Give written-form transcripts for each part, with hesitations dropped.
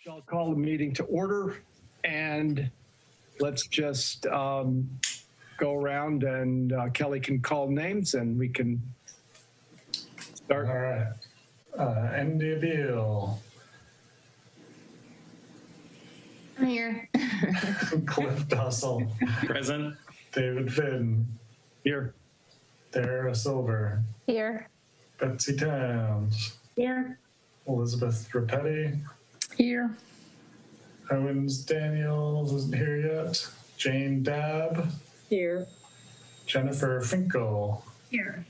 I'll call the meeting to order, and let's just go around, and Kelly can call names and we can start. All right. India Beal. I'm here. Cliff Dussel. Present. David Finn. Here. Dara Silver. Here. Betsy Towns. Here. Elizabeth Rapetti. Here. Owens Daniels isn't here yet. Jane Dabb. Here. Jennifer Finkel. Here.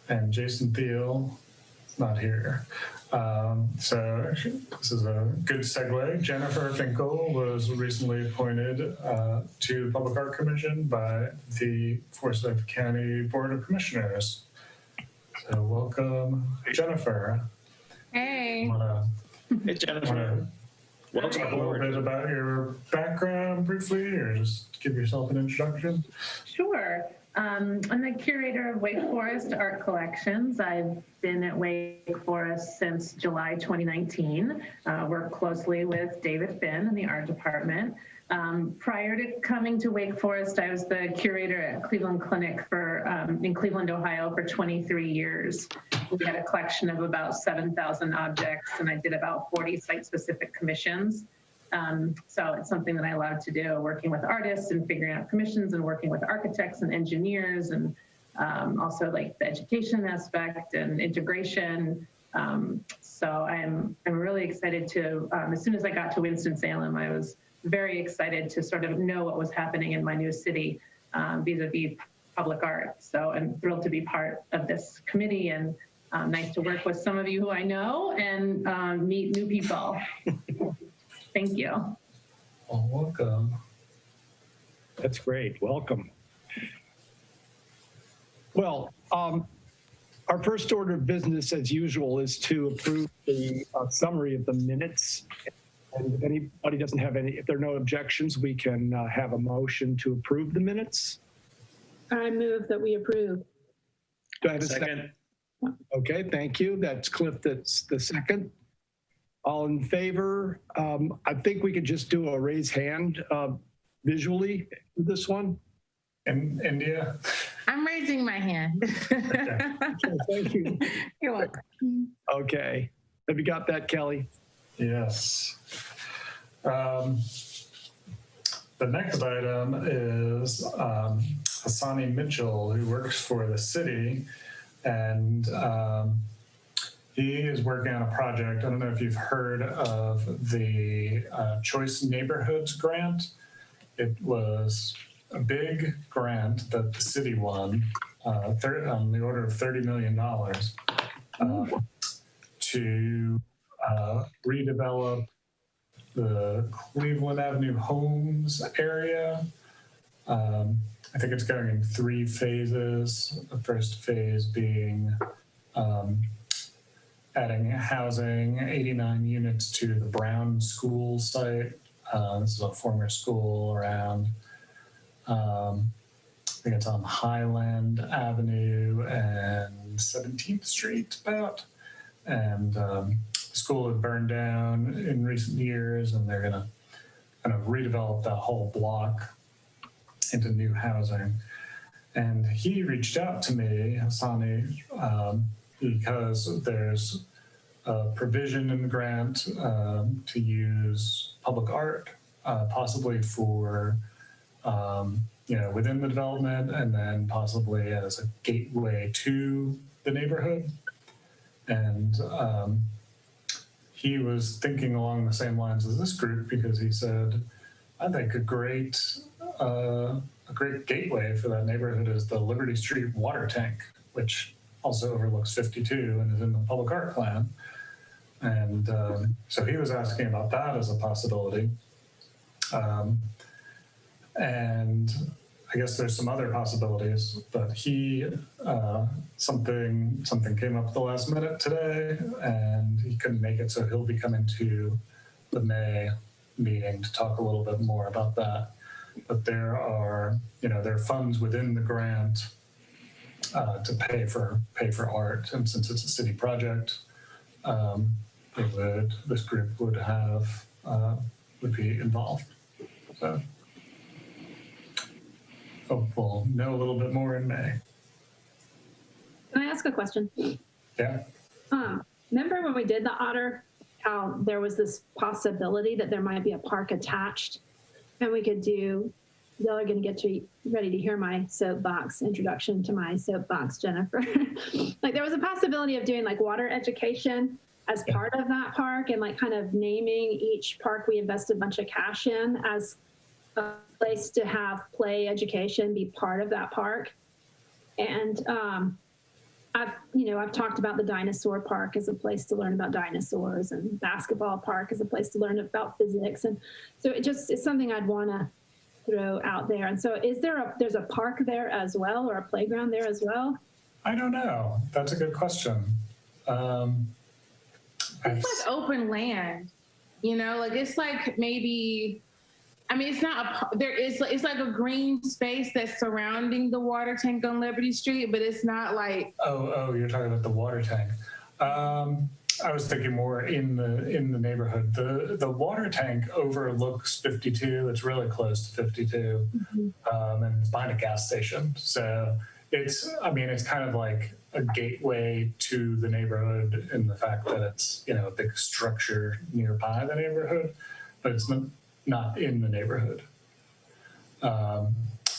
And Jason Thiel is not here. So this is a good segue. Jennifer Finkel was recently appointed to the Public Art Commission by the Forsyth County Board of Commissioners. So welcome, Jennifer. Hey. Hey, Jennifer. Want to talk a little bit about your background briefly, or just give yourself an introduction? Sure. I'm the curator of Wake Forest Art Collections. I've been at Wake Forest since July 2019. Worked closely with David Finn in the art department. Prior to coming to Wake Forest, I was the curator at Cleveland Clinic in Cleveland, Ohio for 23 years. We had a collection of about 7,000 objects, and I did about 40 site-specific commissions. So it's something that I love to do, working with artists and figuring out commissions and working with architects and engineers, and also like the education aspect and integration. So I'm really excited to, as soon as I got to Winston-Salem, I was very excited to sort of know what was happening in my new city vis-a-vis public art. So I'm thrilled to be part of this committee, and nice to work with some of you who I know and meet new people. Thank you. Well, welcome. That's great. Welcome. Well, our first order of business, as usual, is to approve the summary of the minutes. And if anybody doesn't have any, if there are no objections, we can have a motion to approve the minutes. I move that we approve. Do I have a second? Okay, thank you. That's Cliff, that's the second. All in favor? I think we could just do a raise hand visually for this one. And India? I'm raising my hand. Okay. Thank you. You're welcome. Okay. Have you got that, Kelly? Yes. The next item is Hassani Mitchell, who works for the city, and he is working on a project. I don't know if you've heard of the Choice Neighborhoods grant. It was a big grant that the city won, on the order of $30 million, to redevelop the Cleveland Avenue Homes area. I think it's going in 3 phases. The first phase being adding housing, 89 units to the Brown School site. This is a former school around, I think it's on Highland Avenue and 17th Street about. And the school had burned down in recent years, and they're gonna kind of redevelop that whole block into new housing. And he reached out to me, Hassani, because there's a provision in the grant to use public art, possibly for, within the development, and then possibly as a gateway to the neighborhood. And he was thinking along the same lines as this group, because he said, I think a great gateway for that neighborhood is the Liberty Street water tank, which also overlooks 52 and is in the public art plan. And so he was asking about that as a possibility. And I guess there's some other possibilities, but something came up at the last minute today, and he couldn't make it, so he'll be coming to the May meeting to talk a little bit more about that. But there are funds within the grant to pay for art, and since it's a city project, this group would have, would be involved. So hope we'll know a little bit more in May. Can I ask a question? Yeah. Remember when we did the otter, how there was this possibility that there might be a park attached, and we could do, y'all are going to get ready to hear my soapbox, introduction to my soapbox, Jennifer. Like there was a possibility of doing like water education as part of that park, and like kind of naming each park we invested a bunch of cash in as a place to have play education be part of that park. And I've talked about the dinosaur park as a place to learn about dinosaurs, and basketball park as a place to learn about physics. And so it's something I'd want to throw out there. And so there's a park there as well, or a playground there as well? I don't know. That's a good question. It's like open land, like it's like maybe, I mean, it's not it's like a green space that's surrounding the water tank on Liberty Street, but it's not like. Oh, you're talking about the water tank. I was thinking more in the neighborhood. The water tank overlooks 52. It's really close to 52, and it's behind a gas station. So it's kind of like a gateway to the neighborhood in the fact that it's a big structure nearby the neighborhood, but it's not in the neighborhood.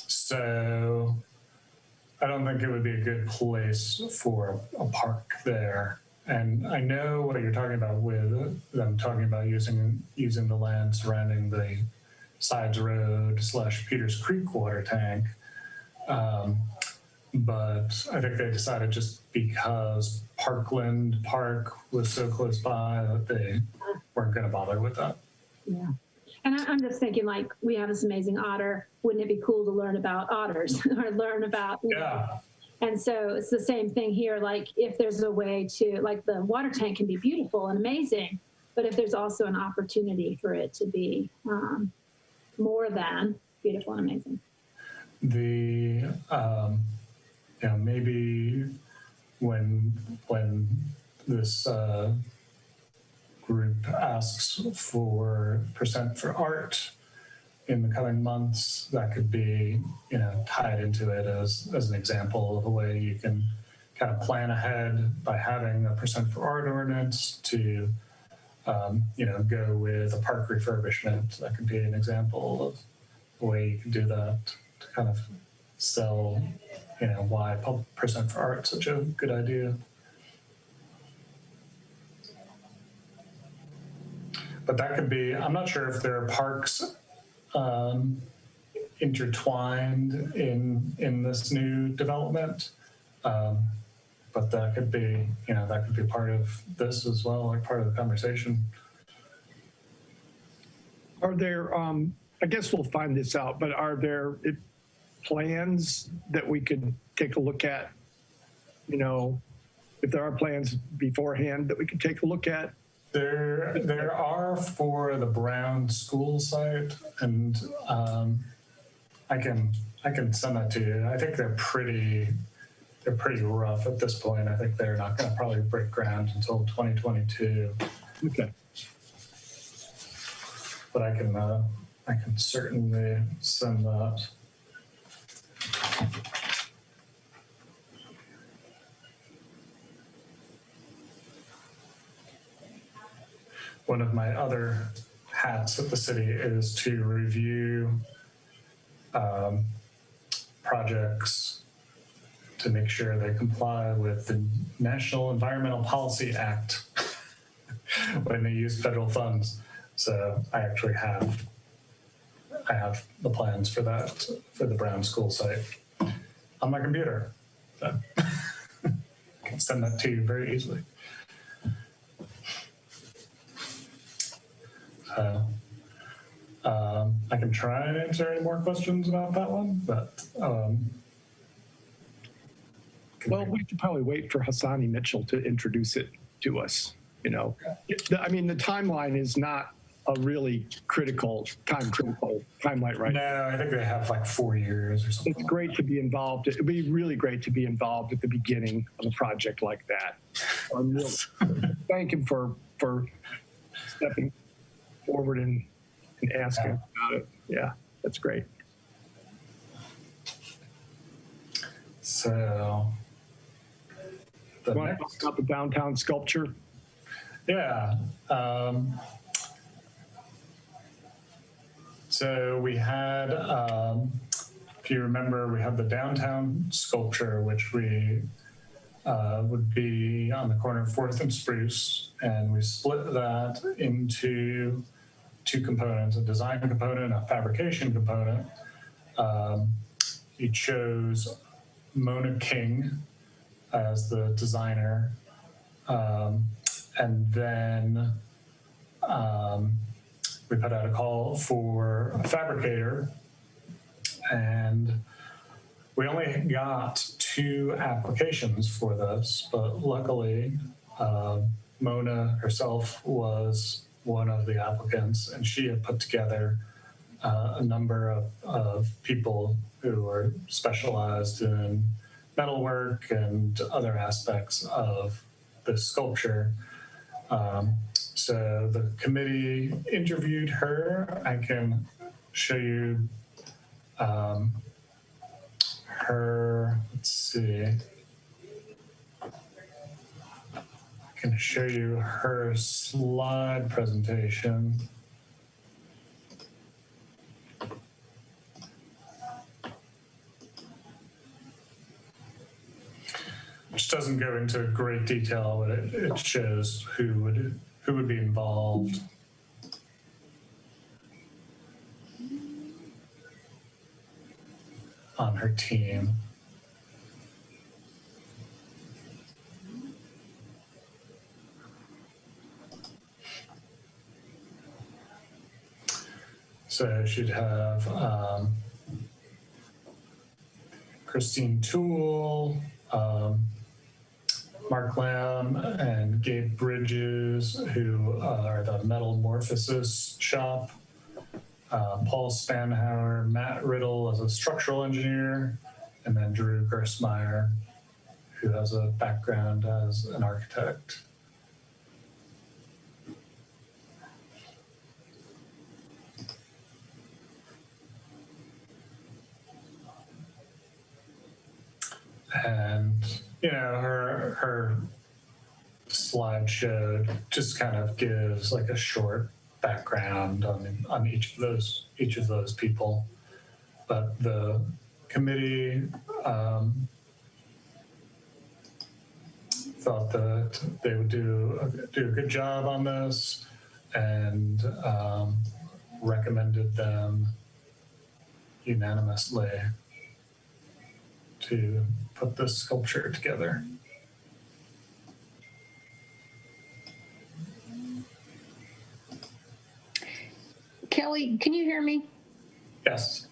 So I don't think it would be a good place for a park there. And I know what you're talking about with them talking about using the land surrounding the Sides Road / Peters Creek water tank. But I think they decided just because Parkland Park was so close by that they weren't going to bother with that. Yeah. And I'm just thinking, like, we have this amazing otter. Wouldn't it be cool to learn about otters or learn about, And so it's the same thing here. Like, if there's a way to, like, the water tank can be beautiful and amazing, but if there's also an opportunity for it to be more than beautiful and amazing. Maybe when this group asks for % for art in the coming months, that could be tied into it as an example of a way you can kind of plan ahead by having a % for art ordinance to go with a park refurbishment. That could be an example of a way you could do that to kind of sell why % for art is such a good idea. But that could be, I'm not sure if there are parks intertwined in this new development, but that could be, part of this as well, like part of the conversation. Are there, I guess we'll find this out, but are there plans that we could take a look at? If there are plans beforehand that we could take a look at? There are for the Brown school site, and I can send that to you. I think they're pretty rough at this point. I think they're not going to probably break ground until 2022. Okay. But I can certainly send that. One of my other hats at the city is to review projects to make sure they comply with the National Environmental Policy Act when they use federal funds. So I actually have the plans for that, for the Brown school site on my computer. So I can send that to you very easily. I can try and answer any more questions about that one, but well, we could probably wait for Hassani Mitchell to introduce it to us. I mean, the timeline is not a really critical timeline, right? No, I think they have like 4 years or something. It's great to be involved. It'd be really great to be involved at the beginning of a project like that. Thank him for for stepping forward and asking about it. Yeah, that's great. So the You want to talk next, about the downtown sculpture? yeah. So we had, if you remember, we had the downtown sculpture, which we would be on the corner of 4th and Spruce, and we split that into two components, a design component, a fabrication component. He chose Mona King as the designer, and then we put out a call for a fabricator, and we only got 2 applications for this, but luckily Mona herself was one of the applicants, and she had put together a number of people who are specialized in metalwork and other aspects of the sculpture. So the committee interviewed her. I can show you her, let's see. I can show you her slide presentation. Which doesn't go into great detail, but it shows who would be involved. On her team. So she'd have Christine Toole, Mark Lamb, and Gabe Bridges, who are the Metamorphosis shop. Paul Spanhauer, Matt Riddle as a structural engineer, and then Drew Gersmeyer, who has a background as an architect. And, you know, her slideshow just kind of gives like a short background on each of those people, but the committee thought that they would do a good job on this, and recommended them unanimously to put this sculpture together. Kelly, can you hear me? Yes.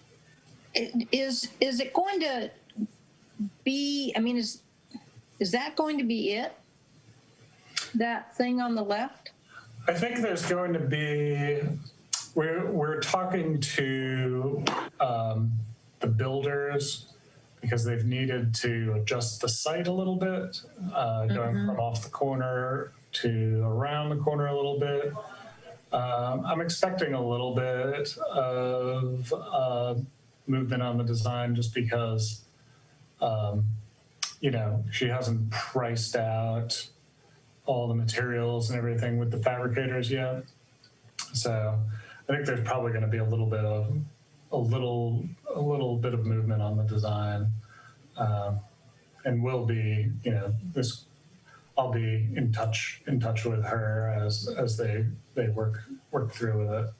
Is it going to be, I mean, is that going to be it? That thing on the left? I think there's going to be, we're talking to the builders because they've needed to adjust the site a little bit, going from off the corner to around the corner a little bit. I'm expecting a little bit of movement on the design just because, you know, she hasn't priced out all the materials and everything with the fabricators yet. So I think there's probably going to be a little bit of movement on the design, and will be, you know, this. I'll be in touch with her as they work through with it.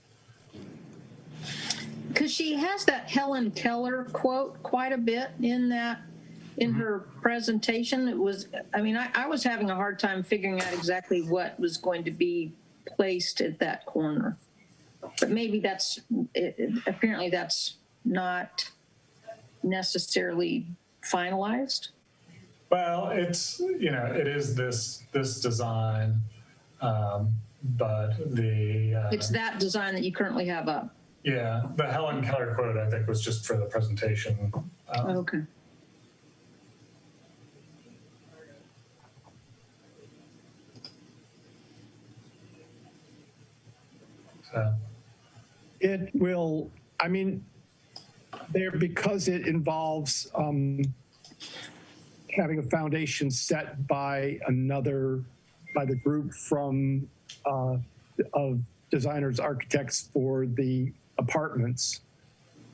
Because she has that Helen Keller quote quite a bit in her presentation. It was, I mean, I was having a hard time figuring out exactly what was going to be placed at that corner. But maybe apparently that's not necessarily finalized. Well, it's, you know, it is this design, but It's that design that you currently have up. Yeah, the Helen Keller quote I think was just for the presentation. Okay. So, It will, I mean, because it involves having a foundation set by the group from of designers, architects for the apartments,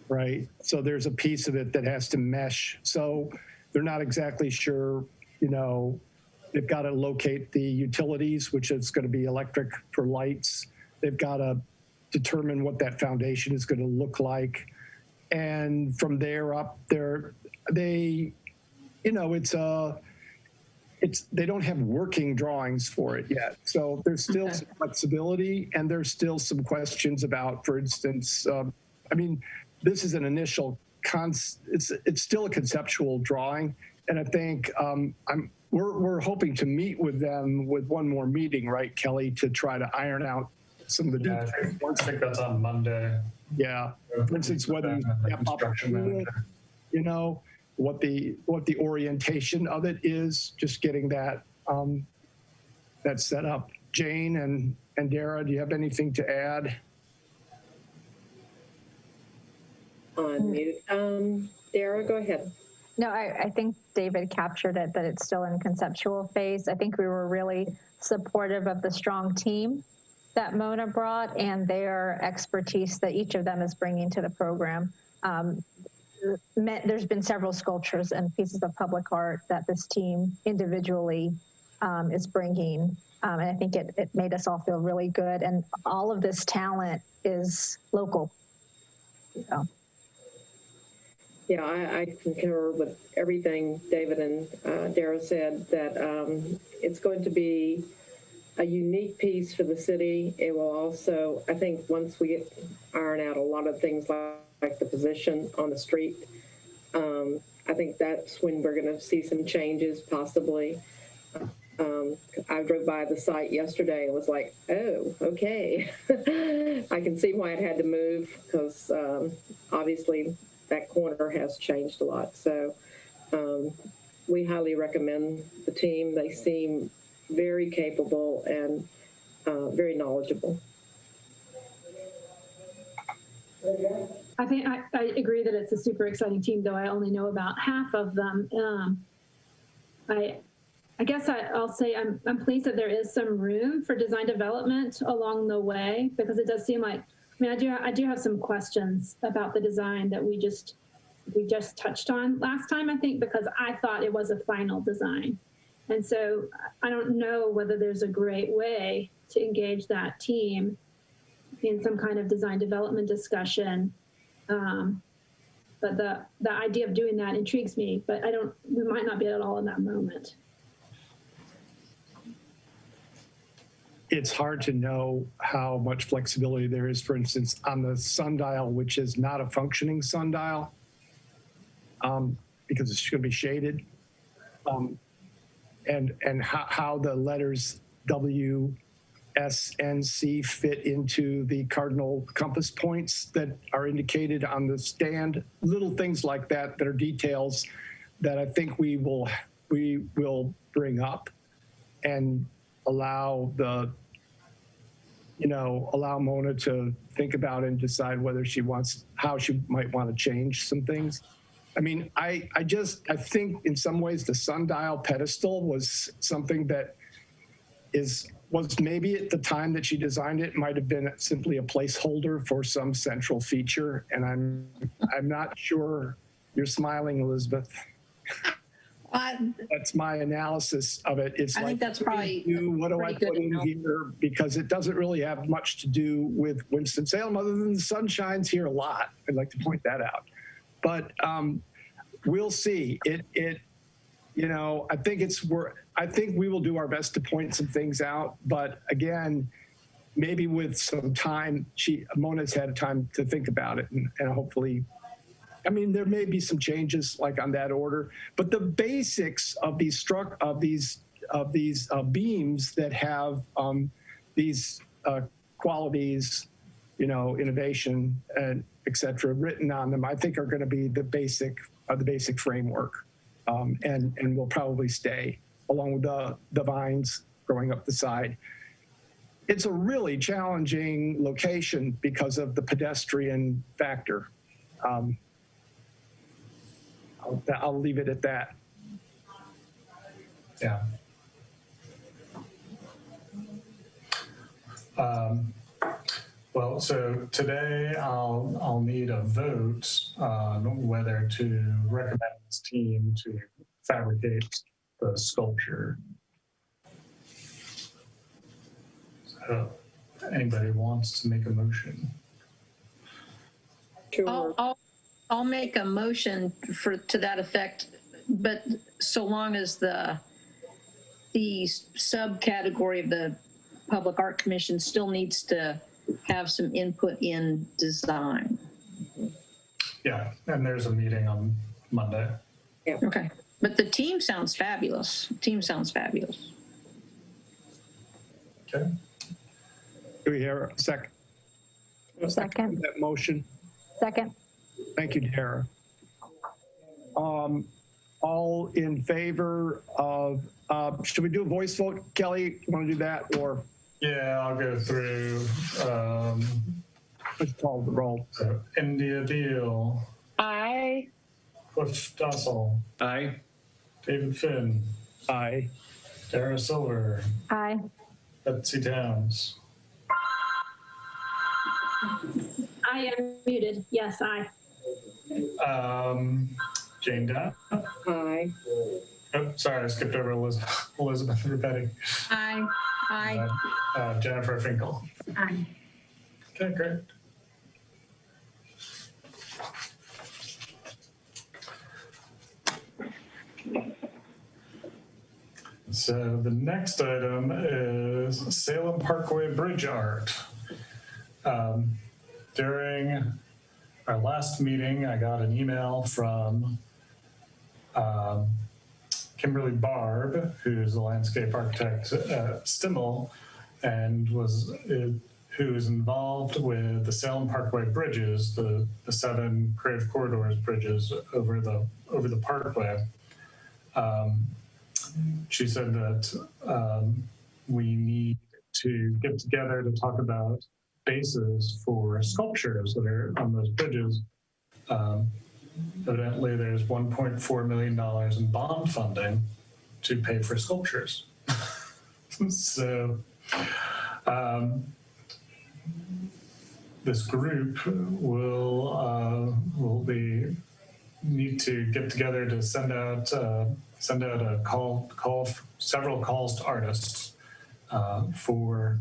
right? So there's a piece of it that has to mesh. So they're not exactly sure, they've got to locate the utilities, which is going to be electric for lights. They've got to determine what that foundation is going to look like. And from there up there, they don't have working drawings for it yet. So there's still some flexibility, and there's still some questions about, for instance, this is an initial it's still a conceptual drawing. And I think we're hoping to meet with them with one more meeting, right, Kelly, to try to iron out some of the details. I think that's on Monday. Yeah. For instance, whether you step up, what the orientation of it is, just getting that set up. Jane and Dara, do you have anything to add? On mute. Dara, go ahead. No, I think David captured it, that it's still in conceptual phase. I think we were really supportive of the strong team that Mona brought and their expertise that each of them is bringing to the program. There's been several sculptures and pieces of public art that this team individually is bringing. And I think it made us all feel really good. And all of this talent is local. So. Yeah, I concur with everything David and Dara said, that it's going to be a unique piece for the city. It will also, I think, once we iron out a lot of things like the position on the street, I think that's when we're going to see some changes, possibly. I drove by the site yesterday and was like, oh, okay. I can see why it had to move, because obviously that corner has changed a lot. So we highly recommend the team. They seem very capable and very knowledgeable. I think I agree that it's a super exciting team, though I only know about half of them. I guess I'll say I'm pleased that there is some room for design development along the way, because it does seem like, I do have some questions about the design that we just touched on last time, I think, because I thought it was a final design. And so I don't know whether there's a great way to engage that team in some kind of design development discussion. But the idea of doing that intrigues me, but we might not be at all in that moment. It's hard to know how much flexibility there is, for instance, on the sundial, which is not a functioning sundial, because it's going to be shaded, and how the letters W, S, and C fit into the cardinal compass points that are indicated on the stand. Little things like that are details that I think we will bring up and allow Mona to think about and decide whether how she might want to change some things. I think in some ways the sundial pedestal was something that was maybe at the time that she designed it might have been simply a placeholder for some central feature. And I'm not sure. You're smiling, Elizabeth. That's my analysis of it. It's I think that's probably what do I put in here? Because it doesn't really have much to do with Winston-Salem, other than the sun shines here a lot. I'd like to point that out. But we'll see. I think we will do our best to point some things out. But again, maybe with some time, Mona's had time to think about it, and hopefully. There may be some changes like on that order, but the basics of these beams that have these qualities, innovation and et cetera, written on them, I think are going to be the basic framework, and will probably stay along with the vines growing up the side. it's a really challenging location because of the pedestrian factor. I'll leave it at that. Yeah. Well, so today I'll need a vote on whether to recommend this team to fabricate the sculpture. So, if anybody wants to make a motion? Sure. I'll make a motion to that effect, but so long as the subcategory of the Public Art Commission still needs to have some input in design. Yeah, and there's a meeting on Monday. Yeah. Okay, but the team sounds fabulous. Okay. Do we hear a second? Second. That motion. Second. Thank you, Dara. All in favor of, should we do a voice vote? Kelly, you want to do that, or? Yeah, I'll go through. Let's call the roll. So India Deal, Aye. Cliff Dussel, Aye. David Finn, Aye. Dara Silver, Aye. Betsy Towns. I am muted. Yes, aye. Jane Dow. Aye. Oh, sorry, I skipped over Elizabeth Rubetti. Aye. Jennifer Finkel. Aye. Okay, great. So the next item is Salem Parkway Bridge Art. During our last meeting, I got an email from Kimberly Barb, who's a landscape architect at Stimmel, and who is involved with the Salem Parkway bridges, the 7 Creative Corridors bridges over the Parkway. She said that we need to get together to talk about bases for sculptures that are on those bridges. Evidently, there's $1.4 million in bond funding to pay for sculptures. So this group will need to get together to send out a call, several calls to artists for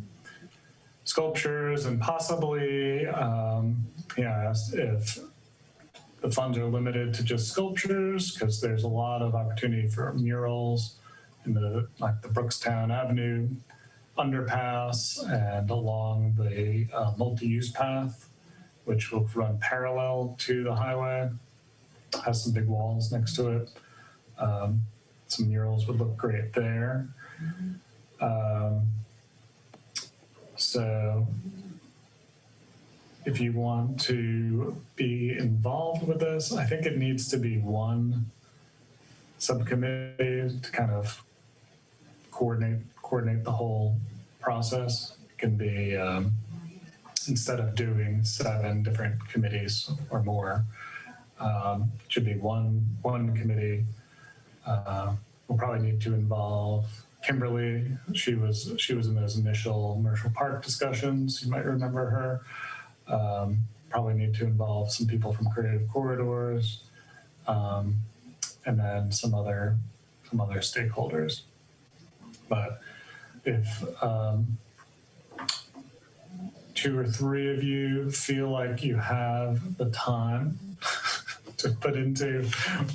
sculptures, and possibly asked if the funds are limited to just sculptures, because there's a lot of opportunity for murals in the Brookstown Avenue underpass and along the multi-use path, which will run parallel to the highway. Has some big walls next to it. Some murals would look great there. So if you want to be involved with this, I think it needs to be one subcommittee to kind of coordinate the whole process. It can be, instead of doing 7 different committees or more, it should be one committee. We'll probably need to involve Kimberly. She was in those initial Marshall Park discussions. You might remember her. Probably need to involve some people from Creative Corridors, and then some other stakeholders. But if 2 or 3 of you feel like you have the time to put into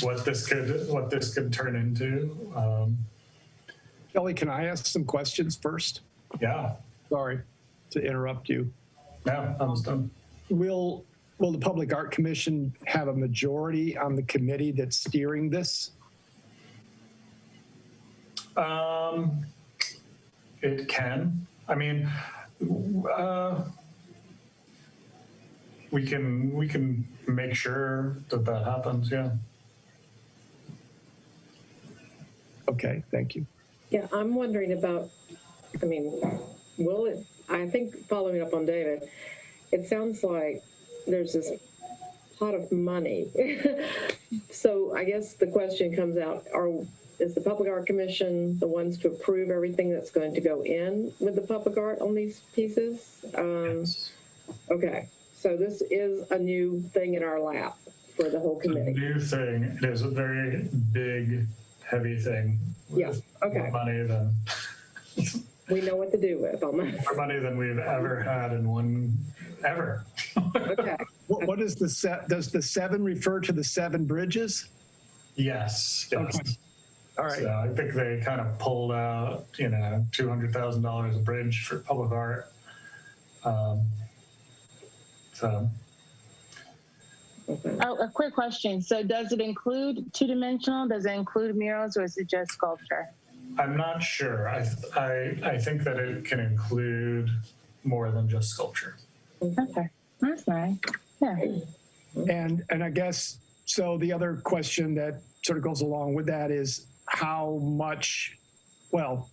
what this could turn into. Kelly, can I ask some questions first? Yeah. Sorry to interrupt you. Yeah, I was done. Will the Public Art Commission have a majority on the committee that's steering this? It can. I mean, we can make sure that happens. Yeah. Okay, thank you. Yeah, I'm wondering about, will it, I think following up on David, it sounds like there's this pot of money. So I guess the question comes out, is the Public Art Commission the ones to approve everything that's going to go in with the public art on these pieces? Yes. Okay, so this is a new thing in our lap for the whole It's a committee. new thing. It is a very big, heavy thing. Yeah, okay. More money than We know what to do with almost. more money than we've ever had in one ever. Okay. What is does the 7 refer to the 7 bridges? Yes. Yes. Okay. All right. So I think they kind of pulled out, $200,000 a bridge for public art. So Okay. Oh, a quick question. So does it include two-dimensional? Does it include murals, or is it just sculpture? I'm not sure. I think that it can include more than just sculpture. Okay, that's nice. Yeah. And I guess, so the other question that sort of goes along with that is how much, well,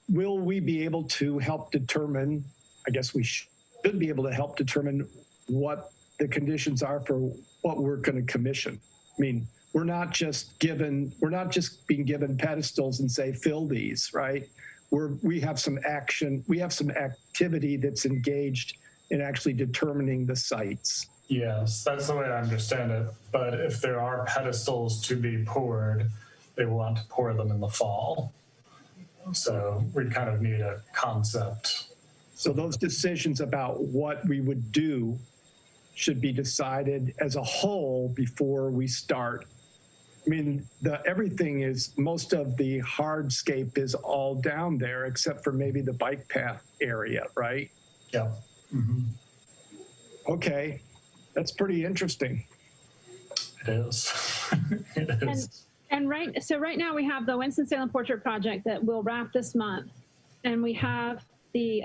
will we be able to help determine, I guess we should be able to help determine what the conditions are for what we're going to commission. I mean, we're not just being given pedestals and say, fill these, right? We have some action, we have some activity that's engaged in actually determining the sites. Yes, that's the way I understand it. But if there are pedestals to be poured, they want to pour them in the fall. So we kind of need a concept. So those decisions about what we would do should be decided as a whole before we start. I mean, most of the hardscape is all down there except for maybe the bike path area, right? Yeah. Mm-hmm. Okay, that's pretty interesting. It is. It is. And right now we have the Winston-Salem Portrait Project that will wrap this month. And we have the,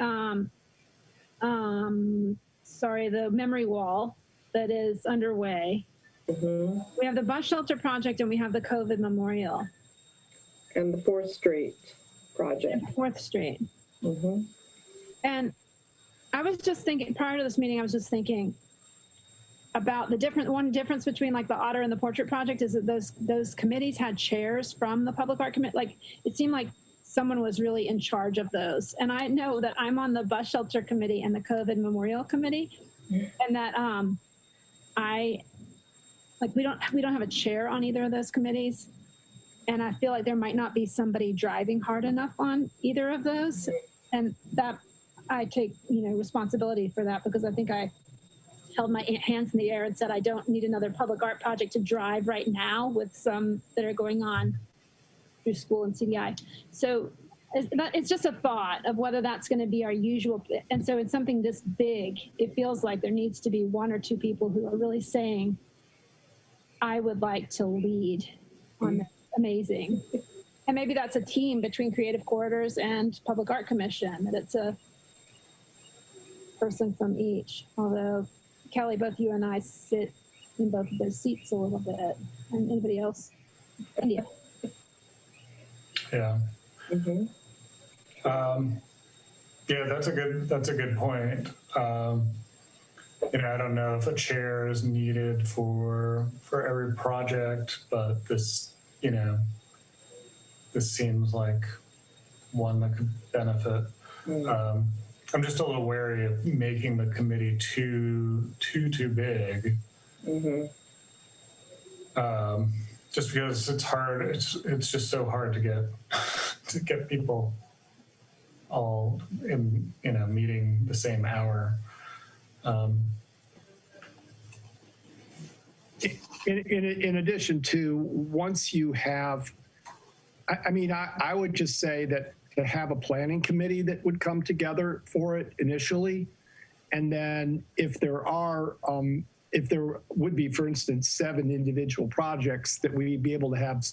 the memory wall that is underway. Mm-hmm. We have the bus shelter project and we have the COVID memorial. And the 4th Street project. And 4th Street. Mm-hmm. And I was just thinking, prior to this meeting, I was just thinking about one difference between like the Otter and the Portrait Project is that those committees had chairs from the Public Art Committee. Like it seemed like someone was really in charge of those. And I know that I'm on the Bus Shelter Committee and the COVID Memorial Committee, and that we don't have a chair on either of those committees. And I feel like there might not be somebody driving hard enough on either of those. And that I take, responsibility for that, because I think I held my hands in the air and said, I don't need another public art project to drive right now with some that are going on through school and CDI. So it's just a thought of whether that's going to be our usual. And so in something this big, it feels like there needs to be 1 or 2 people who are really saying, I would like to lead on this. Amazing. And maybe that's a team between Creative Corridors and Public Art Commission, that it's a person from each. Although, Kelly, both you and I sit in both of those seats a little bit. And anybody else? India. Yeah. Mm-hmm. Yeah, that's a good point. I don't know if a chair is needed for every project, but this seems like one that could benefit. Mm-hmm. I'm just a little wary of making the committee too big. Mm-hmm. Just because it's hard. It's just so hard to get people all in meeting the same hour. In addition to, once you have, I would just say that to have a planning committee that would come together for it initially, and then if there would be, for instance, 7 individual projects, that we'd be able to have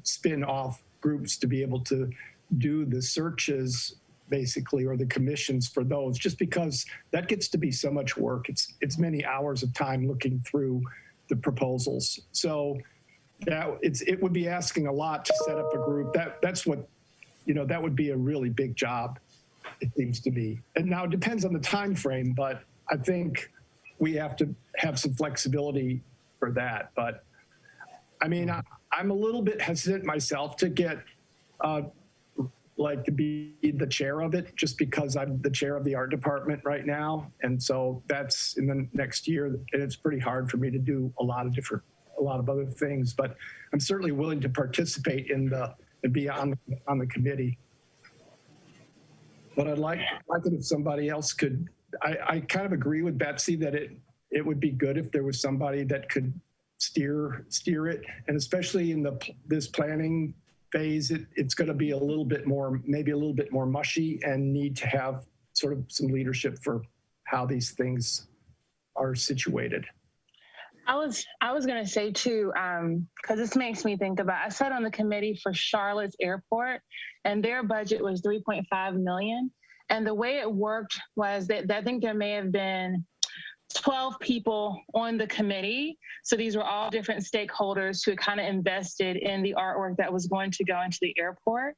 spin-off groups to be able to do the searches, basically, or the commissions for those, just because that gets to be so much work. It's many hours of time looking through the proposals. So it would be asking a lot to set up a group. That's what, that would be a really big job. it seems to be. And now it depends on the time frame, but I think we have to have some flexibility for that. But I mean, I'm a little bit hesitant myself to get like to be the chair of it, just because I'm the chair of the art department right now. And so that's in the next year, and it's pretty hard for me to do a lot of other things, but I'm certainly willing to participate and be on the committee. But I'd like it if somebody else could. I kind of agree with Betsy that it would be good if there was somebody that could steer it, and especially in this planning phase, it's going to be maybe a little bit more mushy, and need to have sort of some leadership for how these things are situated. I was going to say too, because this makes me think about, I sat on the committee for Charlotte's airport, and their budget was $3.5 million. And the way it worked was that I think there may have been 12 people on the committee. So these were all different stakeholders who kind of invested in the artwork that was going to go into the airport.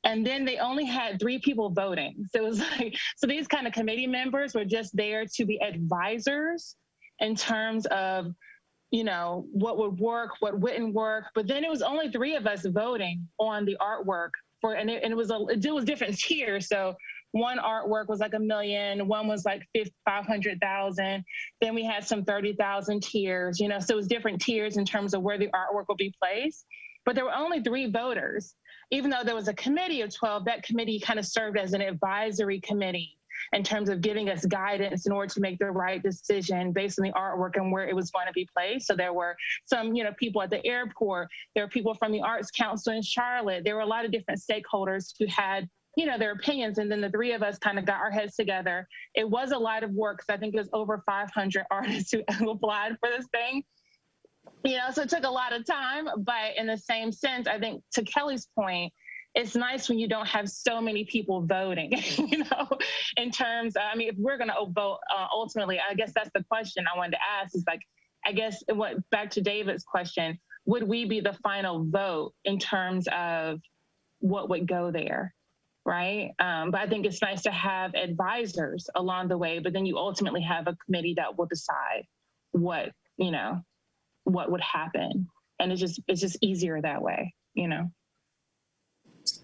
And then they only had 3 people voting. So it was like, so these kind of committee members were just there to be advisors in terms of, you know, what would work, what wouldn't work. But then it was only 3 of us voting on the artwork and it was different tiers. So one artwork was like $1 million, one was like 500,000. Then we had some 30,000 tiers, you know, so it was different tiers in terms of where the artwork will be placed. But there were only 3 voters. Even though there was a committee of 12, that committee kind of served as an advisory committee in terms of giving us guidance in order to make the right decision based on the artwork and where it was going to be placed. So there were some, you know, people at the airport, there were people from the Arts Council in Charlotte. There were a lot of different stakeholders who had, you know, their opinions. And then the 3 of us kind of got our heads together. It was a lot of work, because I think it was over 500 artists who applied for this thing. You know, so it took a lot of time, but in the same sense, I think to Kelly's point, it's nice when you don't have so many people voting, you know, in terms of, I mean, if we're going to vote, ultimately, I guess that's the question I wanted to ask is like, I guess back to David's question, would we be the final vote in terms of what would go there? Right. But I think it's nice to have advisors along the way, but then you ultimately have a committee that will decide what, you know, what would happen. And it's just easier that way, you know.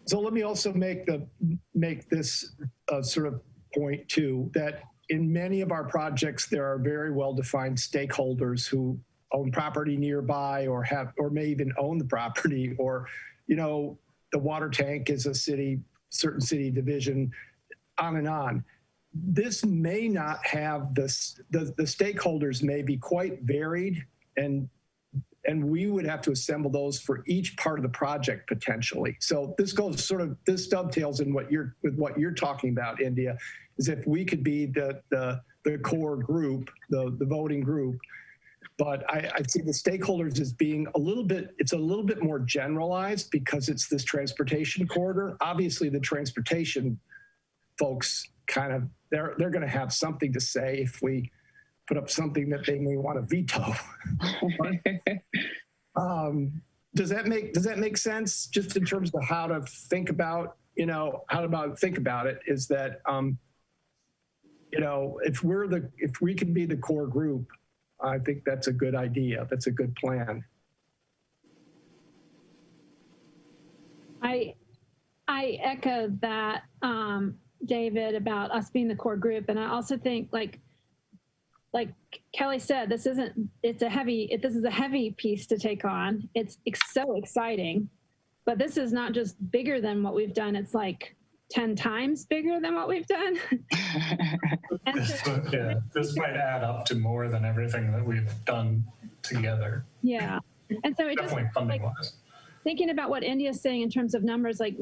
So let me also make this sort of point too, that in many of our projects, there are very well-defined stakeholders who own property nearby or may even own the property, or, you know, the water tank is a certain city division, on and on. This may not have the stakeholders may be quite varied, and we would have to assemble those for each part of the project potentially. So this dovetails in what you're talking about, India, is if we could be the core group, the voting group. But I see the stakeholders as being a little bit more generalized, because it's this transportation corridor. Obviously the transportation folks they're going to have something to say if we put up something that they may want to veto. Does that make sense? Just in terms of how to think about, you know, it is that, you know, if we can be the core group, I think that's a good idea. That's a good plan. I echo that, David, about us being the core group. And I also think like Kelly said, this is a heavy piece to take on. It's so exciting, but this is not just bigger than what we've done. It's like 10 times bigger than what we've done. This might add up to more than everything that we've done together. Yeah. And so it definitely just, funding wise. Thinking about what India's saying in terms of numbers, like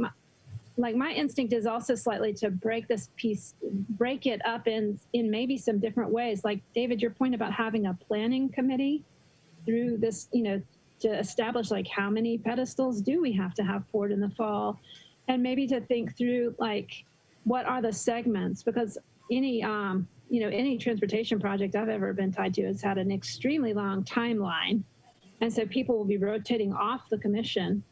my instinct is also slightly to break it up in maybe some different ways. Like David, your point about having a planning committee through this, you know, to establish like how many pedestals do we have to have poured in the fall, and maybe to think through like what are the segments, because any transportation project I've ever been tied to has had an extremely long timeline, and so people will be rotating off the commission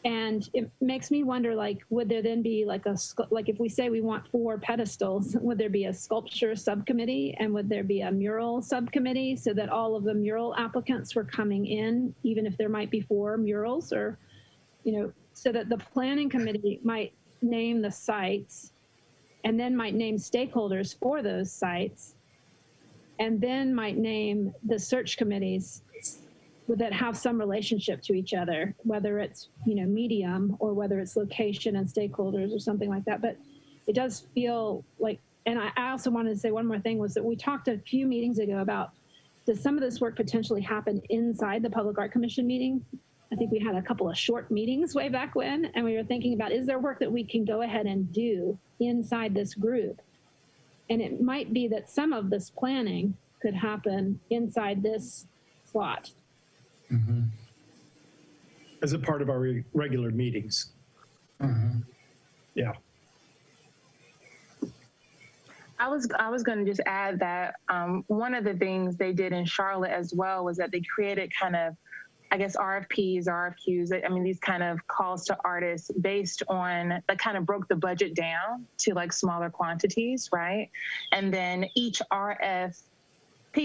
And it makes me wonder, like, would there then be like like if we say we want 4 pedestals, would there be a sculpture subcommittee, and would there be a mural subcommittee so that all of the mural applicants were coming in, even if there might be 4 murals, or, you know, so that the planning committee might name the sites and then might name stakeholders for those sites, and then might name the search committees that have some relationship to each other, whether it's, you know, medium or whether it's location and stakeholders or something like that. But it does feel like, and I also wanted to say one more thing, was that we talked a few meetings ago about, does some of this work potentially happen inside the Public Art Commission meeting? I think we had a couple of short meetings way back when, and we were thinking about, is there work that we can go ahead and do inside this group? And it might be that some of this planning could happen inside this slot. Mm-hmm. As a part of our regular meetings. Mm-hmm. Yeah. I was going to just add that one of the things they did in Charlotte as well was that they created kind of, I guess, RFPs, RFQs. I mean, these kind of calls to artists based on, that kind of broke the budget down to like smaller quantities, right? And then each RFP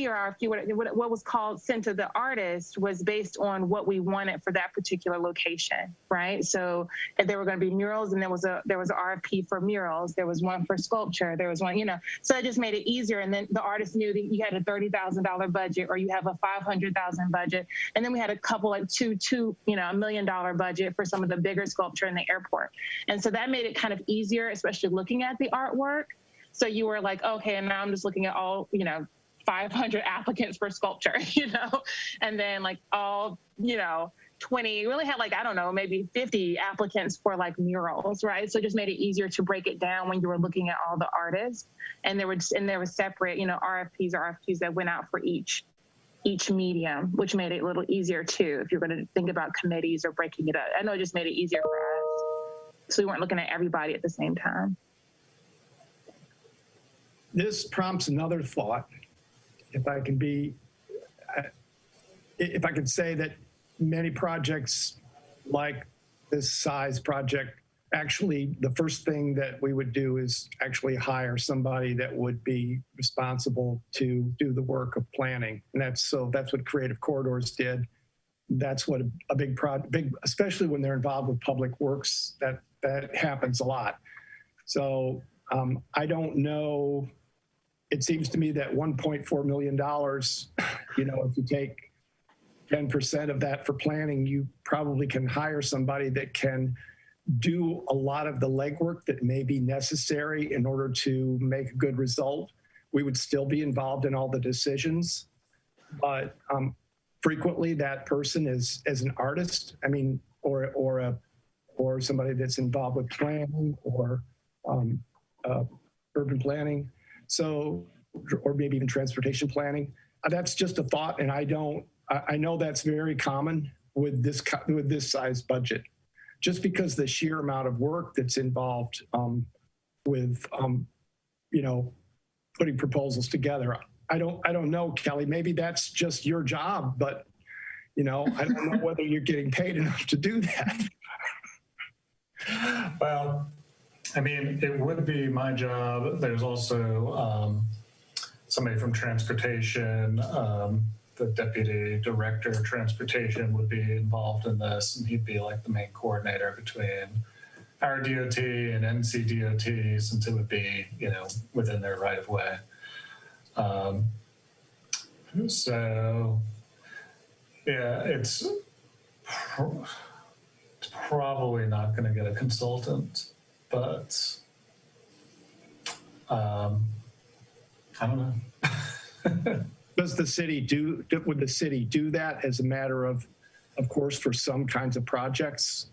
or RFQ, what was called, sent to the artist was based on what we wanted for that particular location, right? So if there were going to be murals, and there was an RFP for murals, there was one for sculpture, there was one, you know, so it just made it easier. And then the artist knew that you had a $30,000 budget, or you have a $500,000 budget. And then we had a couple, like two, you know, $1 million budget for some of the bigger sculpture in the airport. And so that made it kind of easier, especially looking at the artwork. So you were like, okay, and now I'm just looking at all, you know, 500 applicants for sculpture, you know, and then like all, you know, 20, really had like, I don't know, maybe 50 applicants for like murals, right? So it just made it easier to break it down when you were looking at all the artists. And there were separate, you know, RFQs that went out for each medium, which made it a little easier too, if you're going to think about committees or breaking it up. I know it just made it easier for us, so we weren't looking at everybody at the same time. This prompts another thought. If I can say that many projects like this size project, actually the first thing that we would do is actually hire somebody that would be responsible to do the work of planning. And that's what Creative Corridors did. That's what a big, especially when they're involved with public works, that happens a lot. So I don't know. It seems to me that $1.4 million, you know, if you take 10% of that for planning, you probably can hire somebody that can do a lot of the legwork that may be necessary in order to make a good result. We would still be involved in all the decisions, but frequently that person is as an artist, I mean, or somebody that's involved with planning or urban planning. So, or maybe even transportation planning. That's just a thought, and I know that's very common with this size budget, just because the sheer amount of work that's involved with you know, putting proposals together. I don't know, Kelly. Maybe that's just your job, but you know, I don't know whether you're getting paid enough to do that. Well, I mean, it would be my job. There's also somebody from transportation, the deputy director of transportation would be involved in this, and he'd be like the main coordinator between our DOT and NCDOT, since it would be, you know, within their right of way. So yeah, it's probably not going to get a consultant, but I don't know. Would the city do that as a matter of course, for some kinds of projects?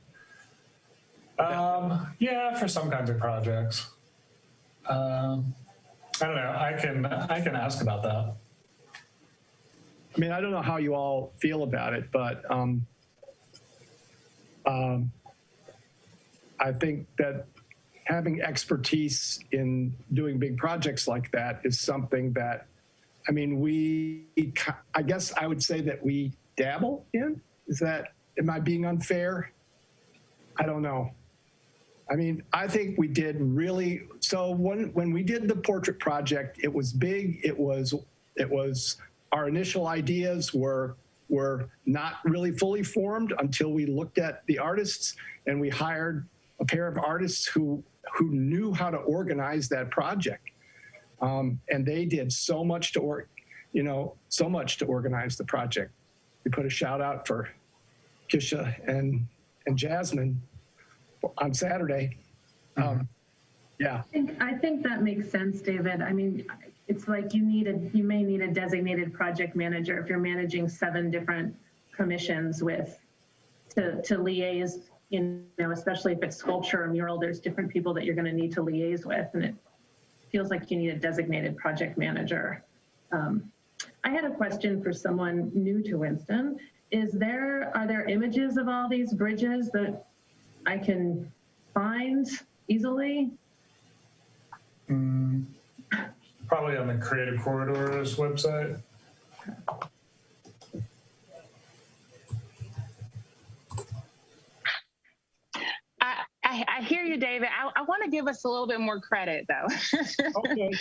Yeah, for some kinds of projects. I don't know. I can ask about that. I mean, I don't know how you all feel about it, but I think that having expertise in doing big projects like that is something that, I mean, I guess I would say that we dabble in. Am I being unfair? I don't know. I mean, I think we did really, so when we did the portrait project, it was big. It was our initial ideas were not really fully formed until we looked at the artists, and we hired a pair of artists who knew how to organize that project. And they did so much to organize the project. We put a shout out for Kisha and Jasmine on Saturday. Yeah. I think that makes sense, David. I mean, it's like you may need a designated project manager if you're managing 7 different commissions to liaise, especially if it's sculpture or mural, there's different people that you're going to need to liaise with, and it feels like you need a designated project manager. I had a question for someone new to Winston. Are there images of all these bridges that I can find easily? Probably on the Creative Corridors website. I hear you, David. I want to give us a little bit more credit, though. Okay.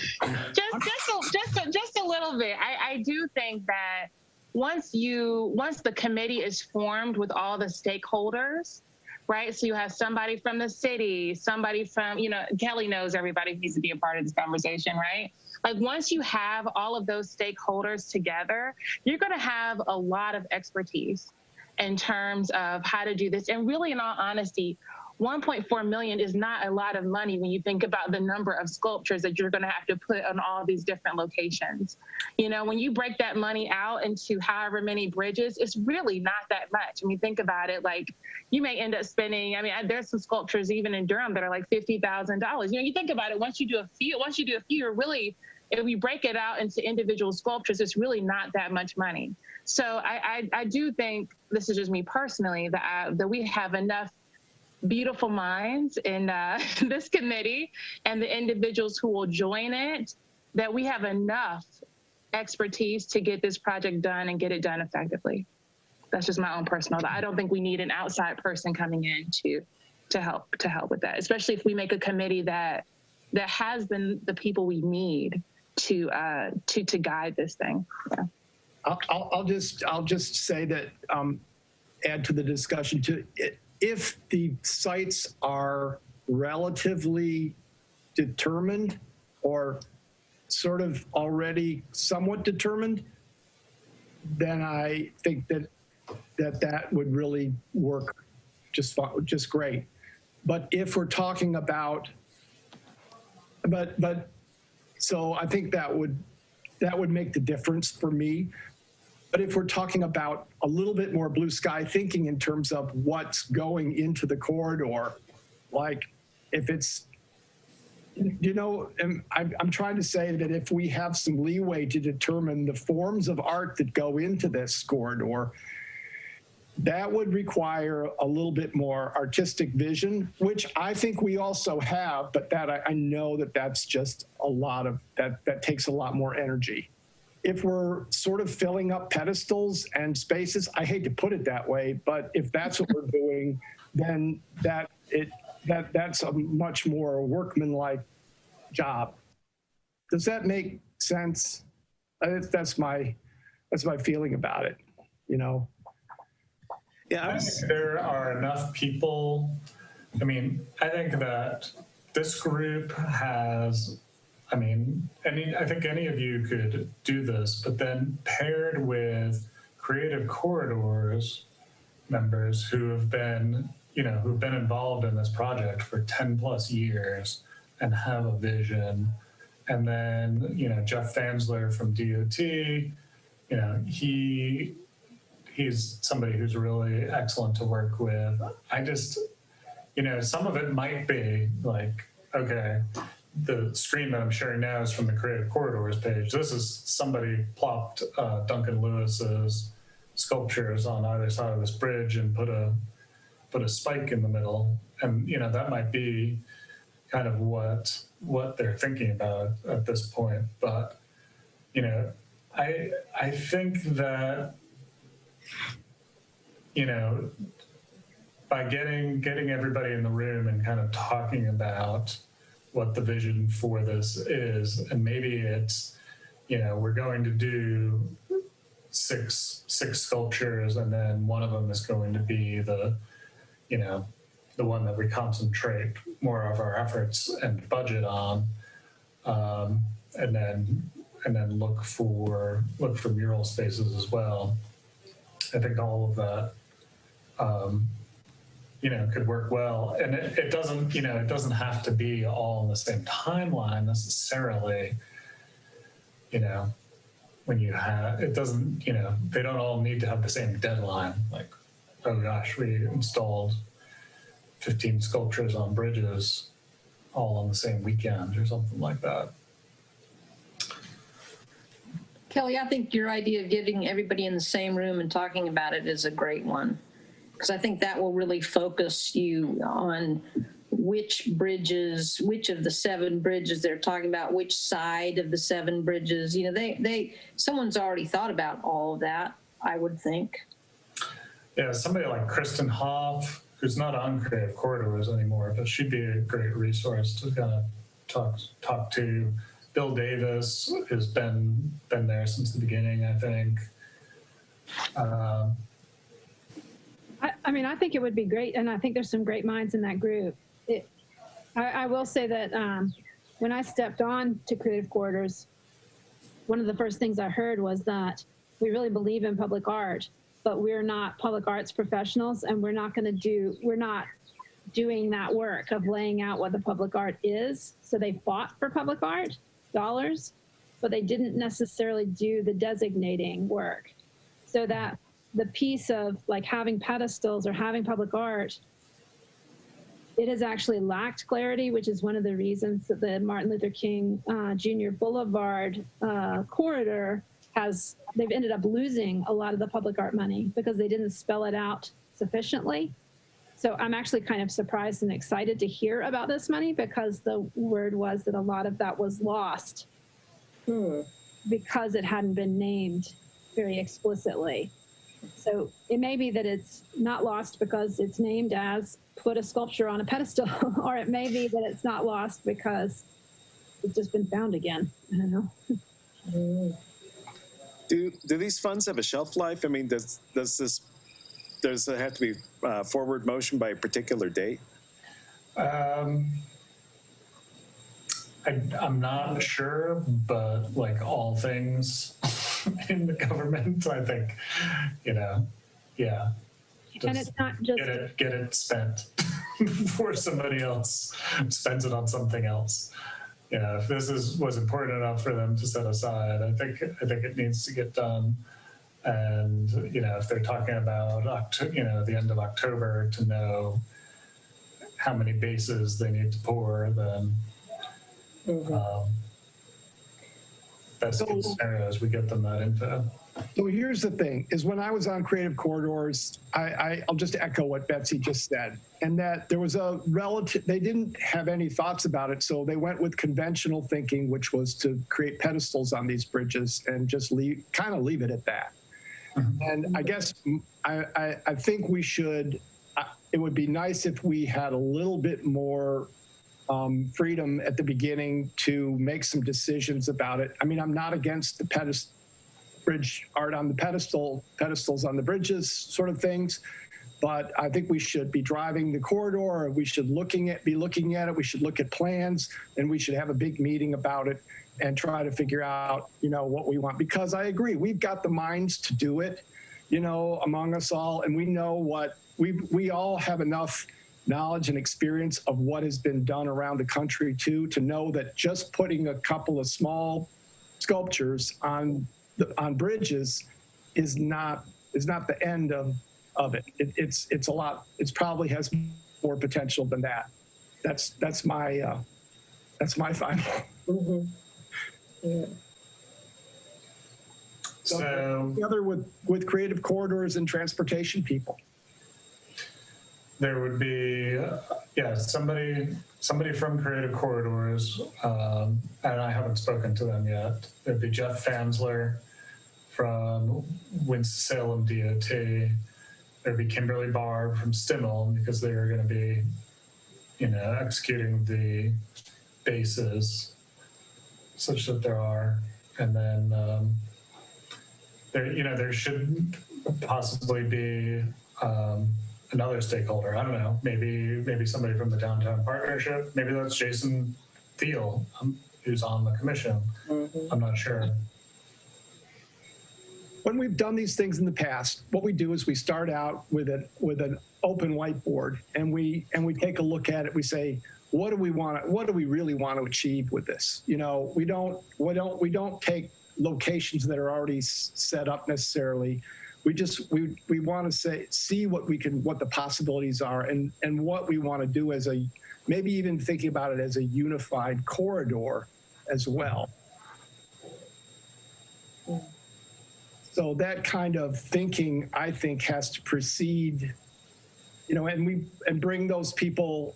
just a little bit. I do think that once the committee is formed with all the stakeholders, right? So you have somebody from the city, somebody from, Kelly knows everybody who needs to be a part of this conversation, right? Like once you have all of those stakeholders together, you're going to have a lot of expertise in terms of how to do this. And really, in all honesty, 1.4 million is not a lot of money when you think about the number of sculptures that you're going to have to put on all these different locations. When you break that money out into however many bridges, it's really not that much. When you think about it, like you may end up spending, there's some sculptures even in Durham that are like $50,000. You think about it, once you do a few, you're really, if we break it out into individual sculptures, it's really not that much money. So I do think, this is just me personally, that we have enough beautiful minds in this committee and the individuals who will join it, that we have enough expertise to get this project done and get it done effectively. That's just my own personal. I don't think we need an outside person coming in to help with that, especially if we make a committee that has the people we need to guide this thing. Yeah. I'll just say that, add to the discussion too. If the sites are relatively determined or sort of already somewhat determined, then I think that would really work just great. But if we're talking about, so I think that would make the difference for me. But if we're talking about a little bit more blue sky thinking in terms of what's going into the corridor, like if it's, I'm trying to say that if we have some leeway to determine the forms of art that go into this corridor, that would require a little bit more artistic vision, which I think we also have, but that I know that's just a lot of, that takes a lot more energy. If we're sort of filling up pedestals and spaces, I hate to put it that way, but if that's what we're doing, then that's a much more workmanlike job. Does that make sense? That's my feeling about it, Yeah, I think there are enough people. I think that this group has, I think any of you could do this, but then paired with Creative Corridors members who have been involved in this project for 10 plus years and have a vision. And then, Jeff Fansler from DOT, he's somebody who's really excellent to work with. I just, some of it might be like, okay, the screen that I'm sharing now is from the Creative Corridors page. This is somebody plopped Duncan Lewis's sculptures on either side of this bridge and put a spike in the middle. And, that might be kind of what they're thinking about at this point. But, I think that, by getting everybody in the room and kind of talking about what the vision for this is, and maybe it's, we're going to do six sculptures, and then one of them is going to be the one that we concentrate more of our efforts and budget on, and then look for mural spaces as well. I think all of that, could work well, and it doesn't have to be all in the same timeline necessarily. When you have, it doesn't, they don't all need to have the same deadline. Like, oh gosh, we installed 15 sculptures on bridges all on the same weekend or something like that. Kelly, I think your idea of getting everybody in the same room and talking about it is a great one, because I think that will really focus you on which bridges, which of the 7 bridges they're talking about, which side of the 7 bridges. Someone's already thought about all of that, I would think. Yeah, somebody like Kristen Hoff, who's not on Creative Corridors anymore, but she'd be a great resource to kind of talk to. Bill Davis has been there since the beginning, I think. I think it would be great, and I think there's some great minds in that group. I will say that when I stepped on to Creative Corridors, one of the first things I heard was that we really believe in public art, but we're not public arts professionals, and we're not doing that work of laying out what the public art is. So they fought for public art dollars, but they didn't necessarily do the designating work. So that the piece of like having pedestals or having public art, it has actually lacked clarity, which is one of the reasons that the Martin Luther King Jr. Boulevard corridor they've ended up losing a lot of the public art money because they didn't spell it out sufficiently. So I'm actually kind of surprised and excited to hear about this money, because the word was that a lot of that was lost because it hadn't been named very explicitly. So it may be that it's not lost because it's named as put a sculpture on a pedestal, or it may be that it's not lost because it's just been found again. I don't know. Do these funds have a shelf life? I mean, does it have to be forward motion by a particular date? I'm not sure, but like all things in the government, I think, yeah. And it's not just get it spent before somebody else spends it on something else. If this was important enough for them to set aside, I think it needs to get done. And if they're talking about the end of October to know how many bases they need to pour, then best case scenario is we get them that info. So here's the thing, is when I was on Creative Corridors, I'll just echo what Betsy just said, and that there was they didn't have any thoughts about it, so they went with conventional thinking, which was to create pedestals on these bridges and just leave it at that. And I guess I think we should, it would be nice if we had a little bit more freedom at the beginning to make some decisions about it. I mean, I'm not against the bridge art on the pedestals on the bridges sort of things, but I think we should be driving the corridor, we should be looking at it, we should look at plans, and we should have a big meeting about it and try to figure out, what we want. Because I agree, we've got the minds to do it, among us all, and we know what, we all have enough knowledge and experience of what has been done around the country too, to know that just putting a couple of small sculptures on bridges is not the end of it. It's a lot. It probably has more potential than that. That's my final. Mm-hmm. Yeah. So together with Creative Corridors and transportation people. There would be, somebody from Creative Corridors, and I haven't spoken to them yet. There'd be Jeff Fansler from Winston-Salem DOT, there'd be Kimberly Barr from Stimmel, because they are going to be, executing the bases such that there are, and then there should possibly be another stakeholder. I don't know, maybe somebody from the downtown partnership. Maybe that's Jason Thiel, who's on the commission. Mm-hmm. I'm not sure. When we've done these things in the past, what we do is we start out with an open whiteboard, and we take a look at it. We say, what do we really want to achieve with this? We don't take locations that are already set up necessarily. We want to see what the possibilities are, and what we want to do as maybe even thinking about it as a unified corridor as well. So that kind of thinking, I think, has to precede, and bring those people,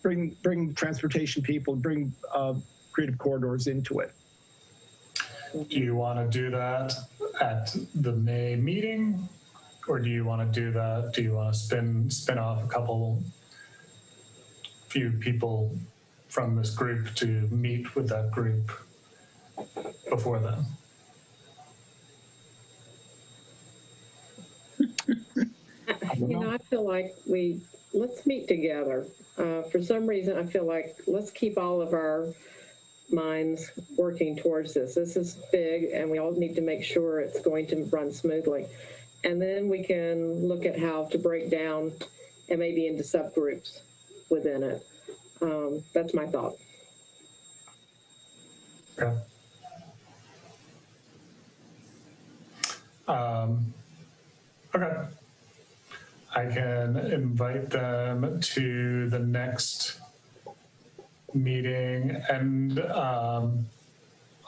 bring transportation people, bring creative corridors into it. Do you want to do that at the May meeting, or do you want to do that? Do you want to spin off a few people from this group to meet with that group before then? I feel like let's meet together. For some reason, I feel like let's keep all of our minds working towards this. This is big, and we all need to make sure it's going to run smoothly. And then we can look at how to break down and maybe into subgroups within it. That's my thought. Yeah. Okay. I can invite them to the next meeting, and I'll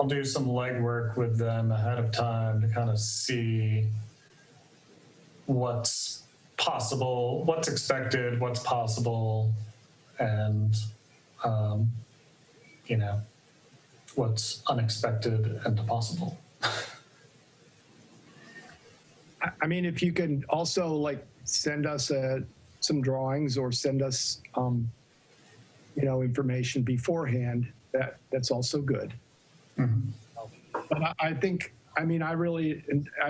do some legwork with them ahead of time to kind of see what's possible, what's expected, what's possible, and what's unexpected and possible. I mean, if you can also send us some drawings, or send us information beforehand, that's also good. Mm-hmm. But I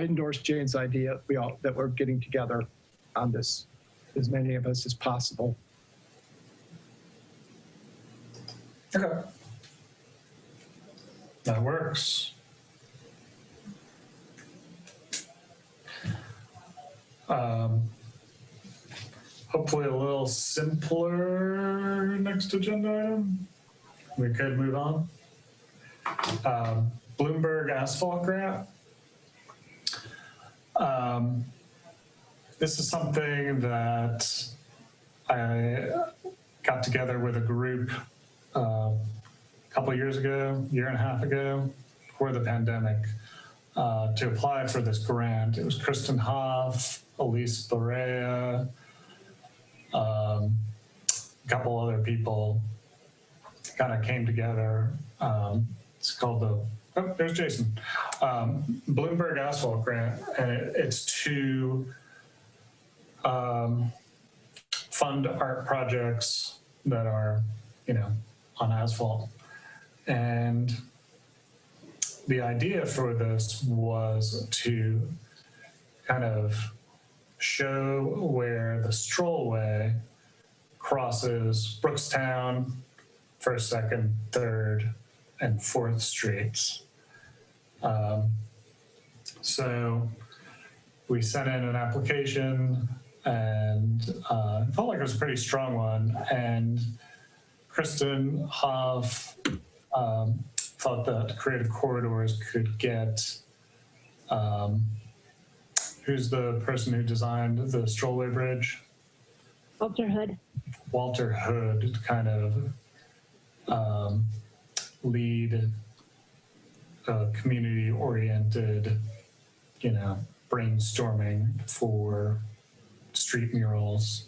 endorse Jane's idea that we're getting together on this, as many of us as possible. Okay. That works. Hopefully a little simpler next agenda item. We could move on. Bloomberg asphalt grant. This is something that I got together with a group a couple of years ago, year and a half ago, before the pandemic, to apply for this grant. It was Kristen Hoff, Elise Barea, a couple other people kind of came together. It's called there's Jason. Bloomberg Asphalt Grant, and it's to fund art projects that are, on asphalt. And the idea for this was to kind of show where the strollway crosses Brookstown, 1st, 2nd, 3rd, and 4th Streets. So we sent in an application, and it felt like it was a pretty strong one. And Kristen Hoff thought that Creative Corridors could get, who's the person who designed the Strollway Bridge? Walter Hood. Walter Hood to kind of lead a community-oriented, brainstorming for street murals,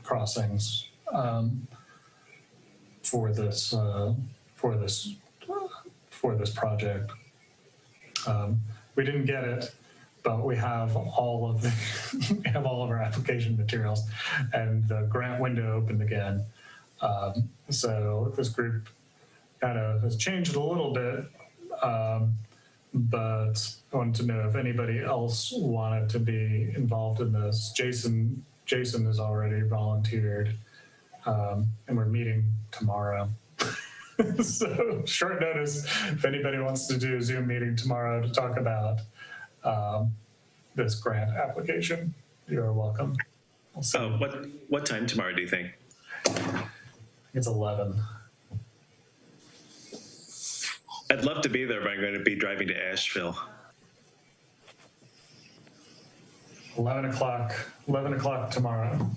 crossings, for this project. We didn't get it, but we have all of we have all of our application materials, and the grant window opened again. So this group kind of has changed a little bit, but I wanted to know if anybody else wanted to be involved in this. Jason has already volunteered, and we're meeting tomorrow. So short notice, if anybody wants to do a Zoom meeting tomorrow to talk about this grant application, you're welcome. So what time tomorrow do you think? It's 11. I'd love to be there, but I'm going to be driving to Asheville. 11 o'clock tomorrow.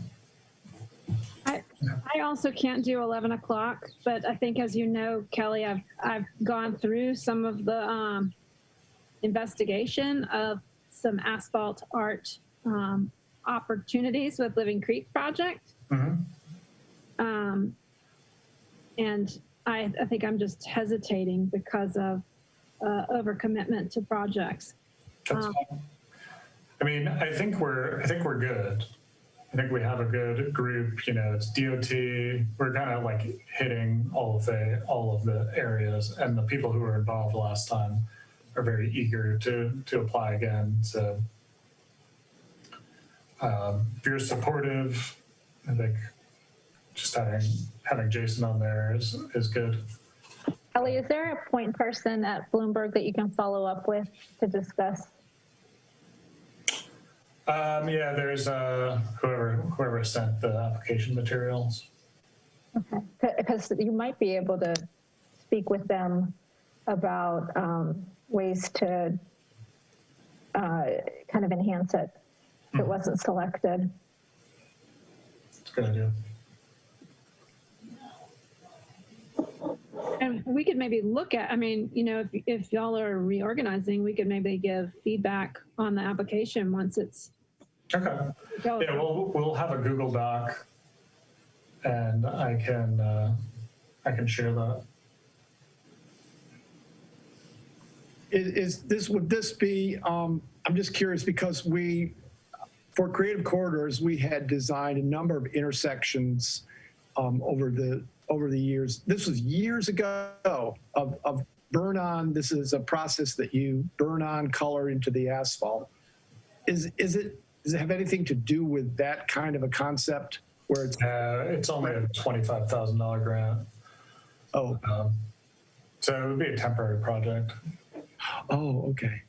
I also can't do 11 o'clock, but I think, as you know, Kelly, I've gone through some of the investigation of some asphalt art opportunities with Living Creek Project. Mm-hmm. And I think I'm just hesitating because of overcommitment to projects. That's fine. I mean, I think we're good. I think we have a good group. You know, it's DOT. We're kind of like hitting all of the areas, and the people who were involved last time are very eager to apply again. So if you're supportive, I think just having Jason on there is good. Kelly, is there a point person at Bloomberg that you can follow up with to discuss? Yeah, there's whoever sent the application materials. Okay, because you might be able to speak with them about ways to kind of enhance it if it wasn't selected. That's a good idea. And we could maybe look at, I mean, you know, if y'all are reorganizing, we could maybe give feedback on the application once it's. Okay. Yeah, we'll have a Google Doc, and I can share that. Would this be, I'm just curious because for Creative Corridors, we had designed a number of intersections over the years. This was years ago of burn on. This is a process that you burn on color into the asphalt. Does it have anything to do with that kind of a concept where it's only a $25,000 grant. Oh. So it would be a temporary project. Oh, okay.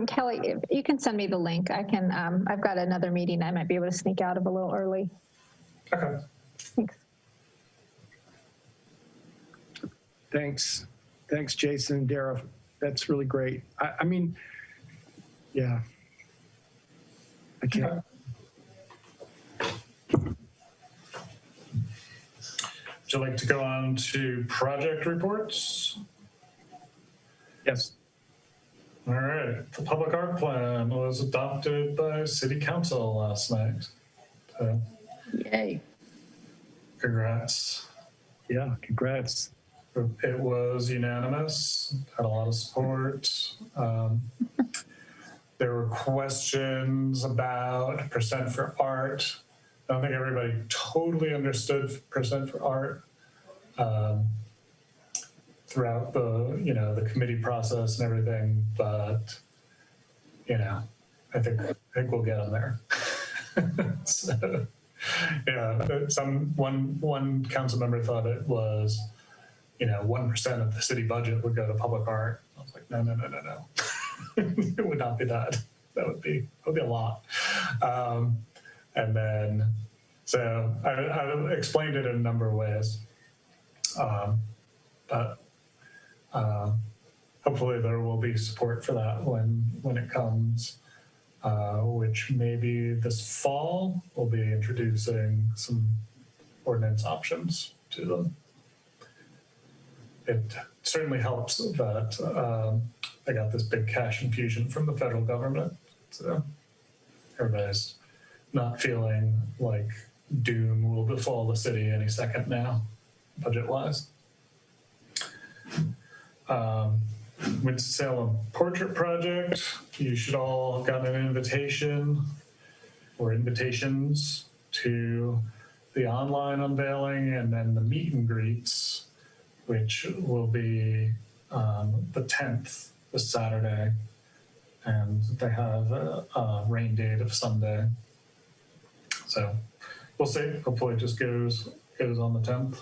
Kelly, if you can send me the link. I can, I've got another meeting I might be able to sneak out of a little early. Okay. Thanks. Thanks, Jason and Dara. That's really great. I mean, yeah. I can't. Would you like to go on to project reports? Yes. All right. The public art plan was adopted by City Council last night. So, Yay. congrats. Yeah, congrats. It was unanimous, had a lot of support. There were questions about percent for art. I don't think everybody totally understood percent for art throughout the committee process and everything, but I think we'll get them there. So, yeah, one council member thought it was 1% of the city budget would go to public art. I was like, no. It would not be that. That would be a lot. And then, so I explained it in a number of ways. But hopefully there will be support for that when it comes, which maybe this fall we'll be introducing some ordinance options to them. It certainly helps that I got this big cash infusion from the federal government. So everybody's not feeling like doom will befall the city any second now. budget-wise. Winston-Salem Portrait Project, you should all have gotten an invitation or invitations to the online unveiling and then the meet and greets, which will be the 10th, this Saturday. And they have a rain date of Sunday. So we'll see. Hopefully it just goes on the 10th.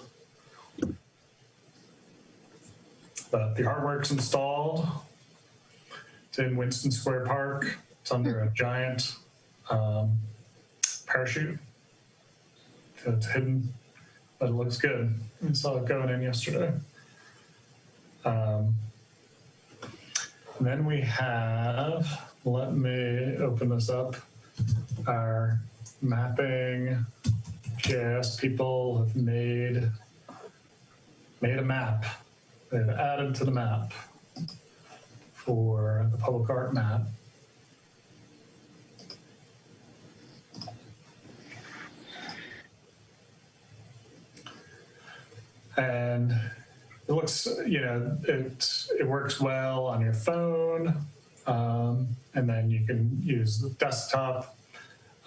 But the artwork's installed. It's in Winston Square Park. It's under a giant parachute. So it's hidden, but it looks good. I saw it going in yesterday. And then we have, let me open this up, our mapping GIS people have made a map. They've added to the map for the public art map. And it looks, it works well on your phone, and then you can use the desktop.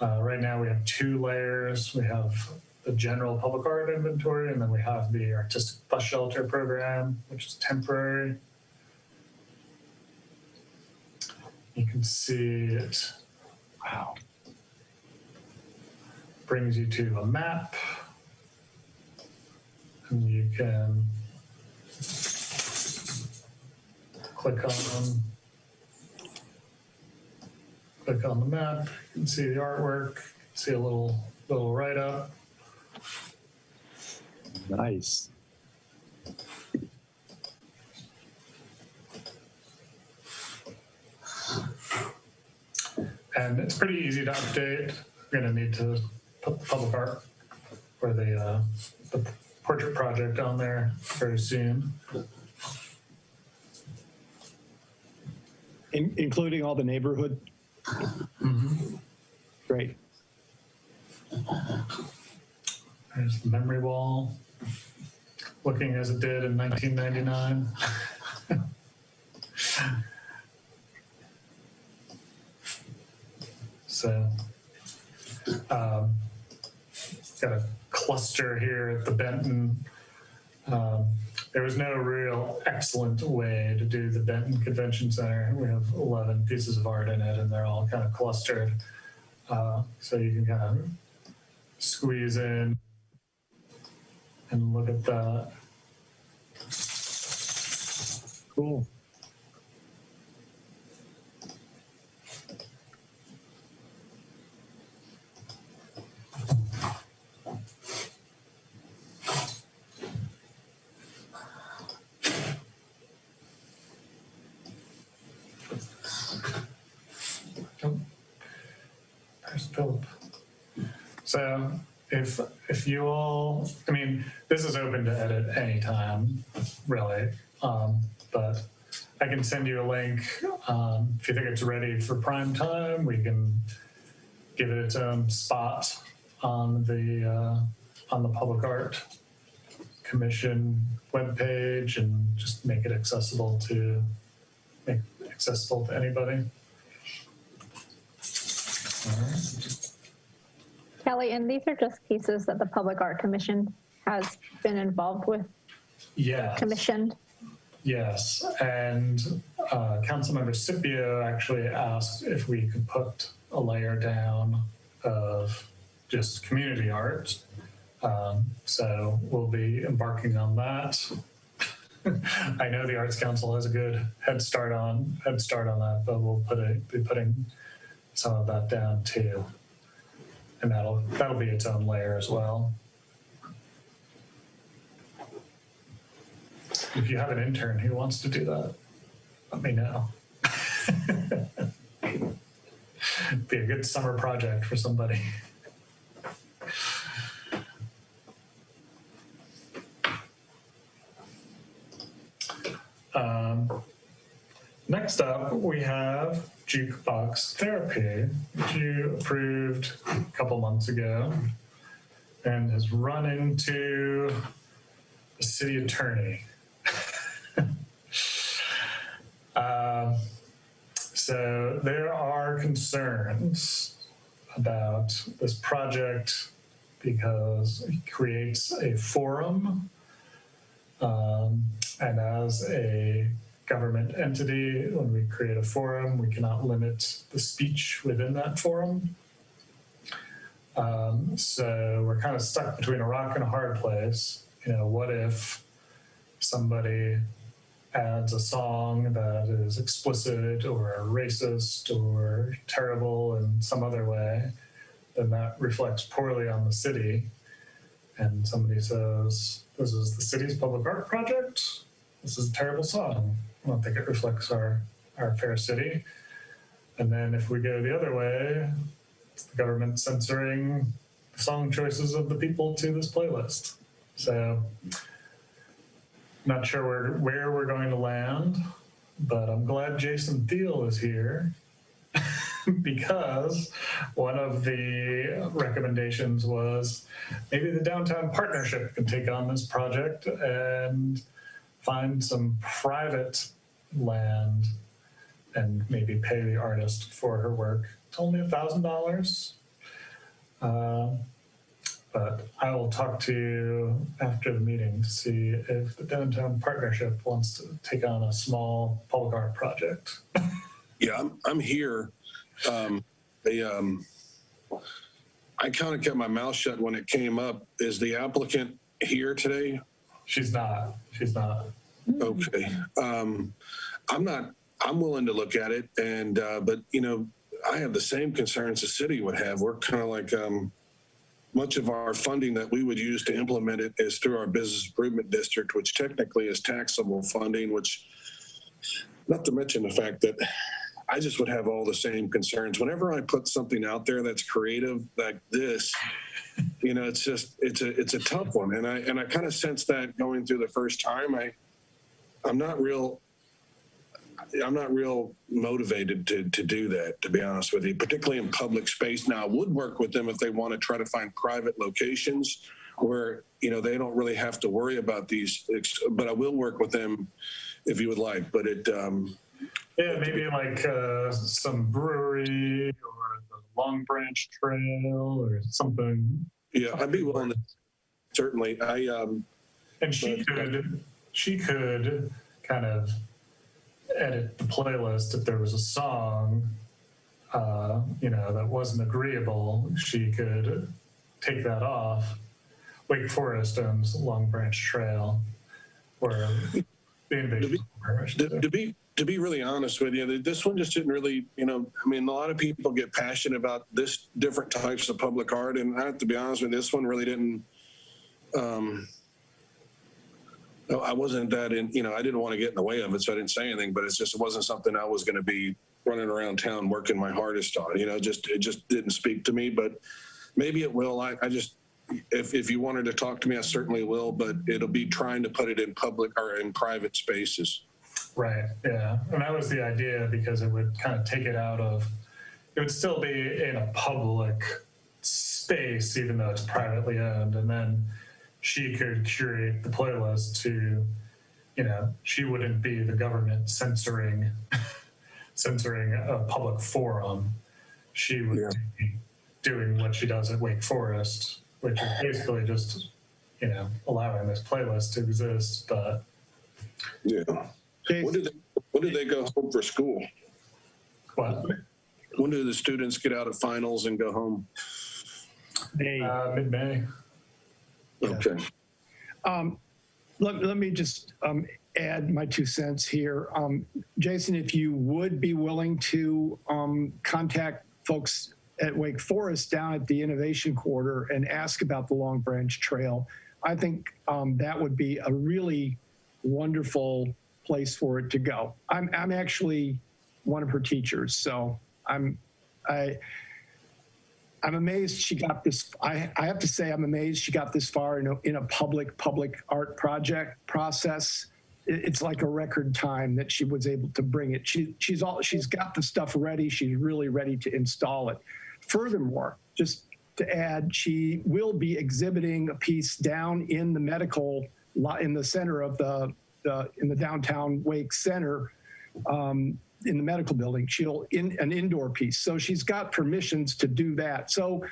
Right now we have 2 layers. We have the general public art inventory, and then we have the artistic bus shelter program, which is temporary. You can see it. Wow. Brings you to a map, and you can click on the map. You can see the artwork. See a little write-up. Nice. And it's pretty easy to update. We're going to need to put the public art or the portrait project on there very soon. Including all the neighborhood? Mm-hmm. Great. There's the memory wall, looking as it did in 1999. So, got a cluster here at the Benton. There was no real excellent way to do the Benton Convention Center. We have 11 pieces of art in it, and they're all kind of clustered. So you can kind of squeeze in and look at that. Cool. There's Philip. So if you all, I mean, this is open to edit anytime, really. But I can send you a link. If you think it's ready for prime time, we can give it its own spot on the Public Art Commission webpage and just make it accessible to anybody. All right. Kelly, and these are just pieces that the Public Art Commission has been involved with? Yes. Commissioned? Yes, and Councilmember Scipio actually asked if we could put a layer down of just community art. So we'll be embarking on that. I know the Arts Council has a good head start on that, but we'll be putting some of that down too, and that'll be its own layer as well. If you have an intern who wants to do that, let me know. Be a good summer project for somebody. Next up, we have jukebox therapy, which you approved a couple months ago and has run into the city attorney. So there are concerns about this project because it creates a forum, and as a government entity, when we create a forum, we cannot limit the speech within that forum. So we're kind of stuck between a rock and a hard place. You know, what if somebody adds a song that is explicit or racist or terrible in some other way, then that reflects poorly on the city. And somebody says, this is the city's public art project. This is a terrible song. I don't think it reflects our fair city. And then if we go the other way, it's the government censoring the song choices of the people to this playlist. So not sure where we're going to land, but I'm glad Jason Thiel is here because one of the recommendations was maybe the downtown partnership can take on this project and find some private land and maybe pay the artist for her work. It's only $1,000. But I will talk to you after the meeting to see if the downtown partnership wants to take on a small public art project. Yeah, I'm here. I kind of kept my mouth shut when it came up. Is the applicant here today? She's not. Okay. I'm willing to look at it, and but you know, I have the same concerns the city would have. We're kind of like much of our funding that we would use to implement it is through our business improvement district, which technically is taxable funding, which not to mention the fact that I just would have all the same concerns. Whenever I put something out there that's creative like this, you know, it's a tough one. And I kind of sense that going through the first time. I'm not real motivated to do that, to be honest with you, particularly in public space. Now, I would work with them if they want to try to find private locations where, you know, they don't really have to worry about these, but I will work with them if you would like. But yeah, maybe like some brewery or the Long Branch Trail or something. Yeah, I'd be willing to, certainly. And she could kind of edit the playlist if there was a song, you know, that wasn't agreeable. She could take that off. Wake Forest owns Long Branch Trail, or the Invasion. To be really honest with you, this one just didn't really, you know, I mean, a lot of people get passionate about this different types of public art, and I have to be honest with you, this one really didn't. I wasn't that in, you know, I didn't want to get in the way of it, so I didn't say anything, but it wasn't something I was going to be running around town working my hardest on, you know, it just didn't speak to me, but maybe it will. I just, if you wanted to talk to me, I certainly will, but it'll be trying to put it in public or in private spaces. Right, yeah, and that was the idea, because it would kind of take it out of, it would still be in a public space, even though it's privately owned, and then she could curate the playlist to, you know, she wouldn't be the government censoring a public forum. She would be doing what she does at Wake Forest, which is basically just, you know, allowing this playlist to exist. But yeah, when do they go home for school? What? When do the students get out of finals and go home? Mid-May. Okay. Let me just add my 2 cents here. Jason, if you would be willing to contact folks at Wake Forest down at the Innovation Quarter and ask about the Long Branch Trail, I think that would be a really wonderful place for it to go. I'm actually one of her teachers, so I'm amazed she got this. I have to say, I'm amazed she got this far in a public art project process. It's like a record time that she was able to bring it. She's got the stuff ready. She's really ready to install it. Furthermore, just to add, she will be exhibiting a piece down in the medical in the center of in the downtown Wake Center, in the medical building. She'll an indoor piece. So she's got permissions to do that. So,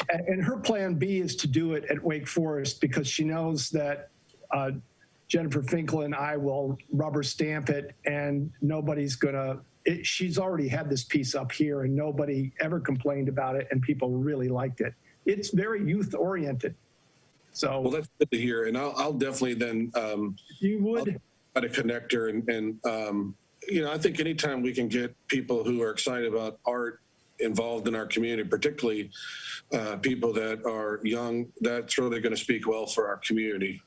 and her plan B is to do it at Wake Forest because she knows that Jennifer Finkel and I will rubber stamp it, and nobody's gonna, she's already had this piece up here and nobody ever complained about it, and people really liked it. It's very youth oriented. So, well, that's good to hear. And I'll definitely then, if you would try to connect her and you know, I think anytime we can get people who are excited about art involved in our community, particularly people that are young, that's really going to speak well for our community.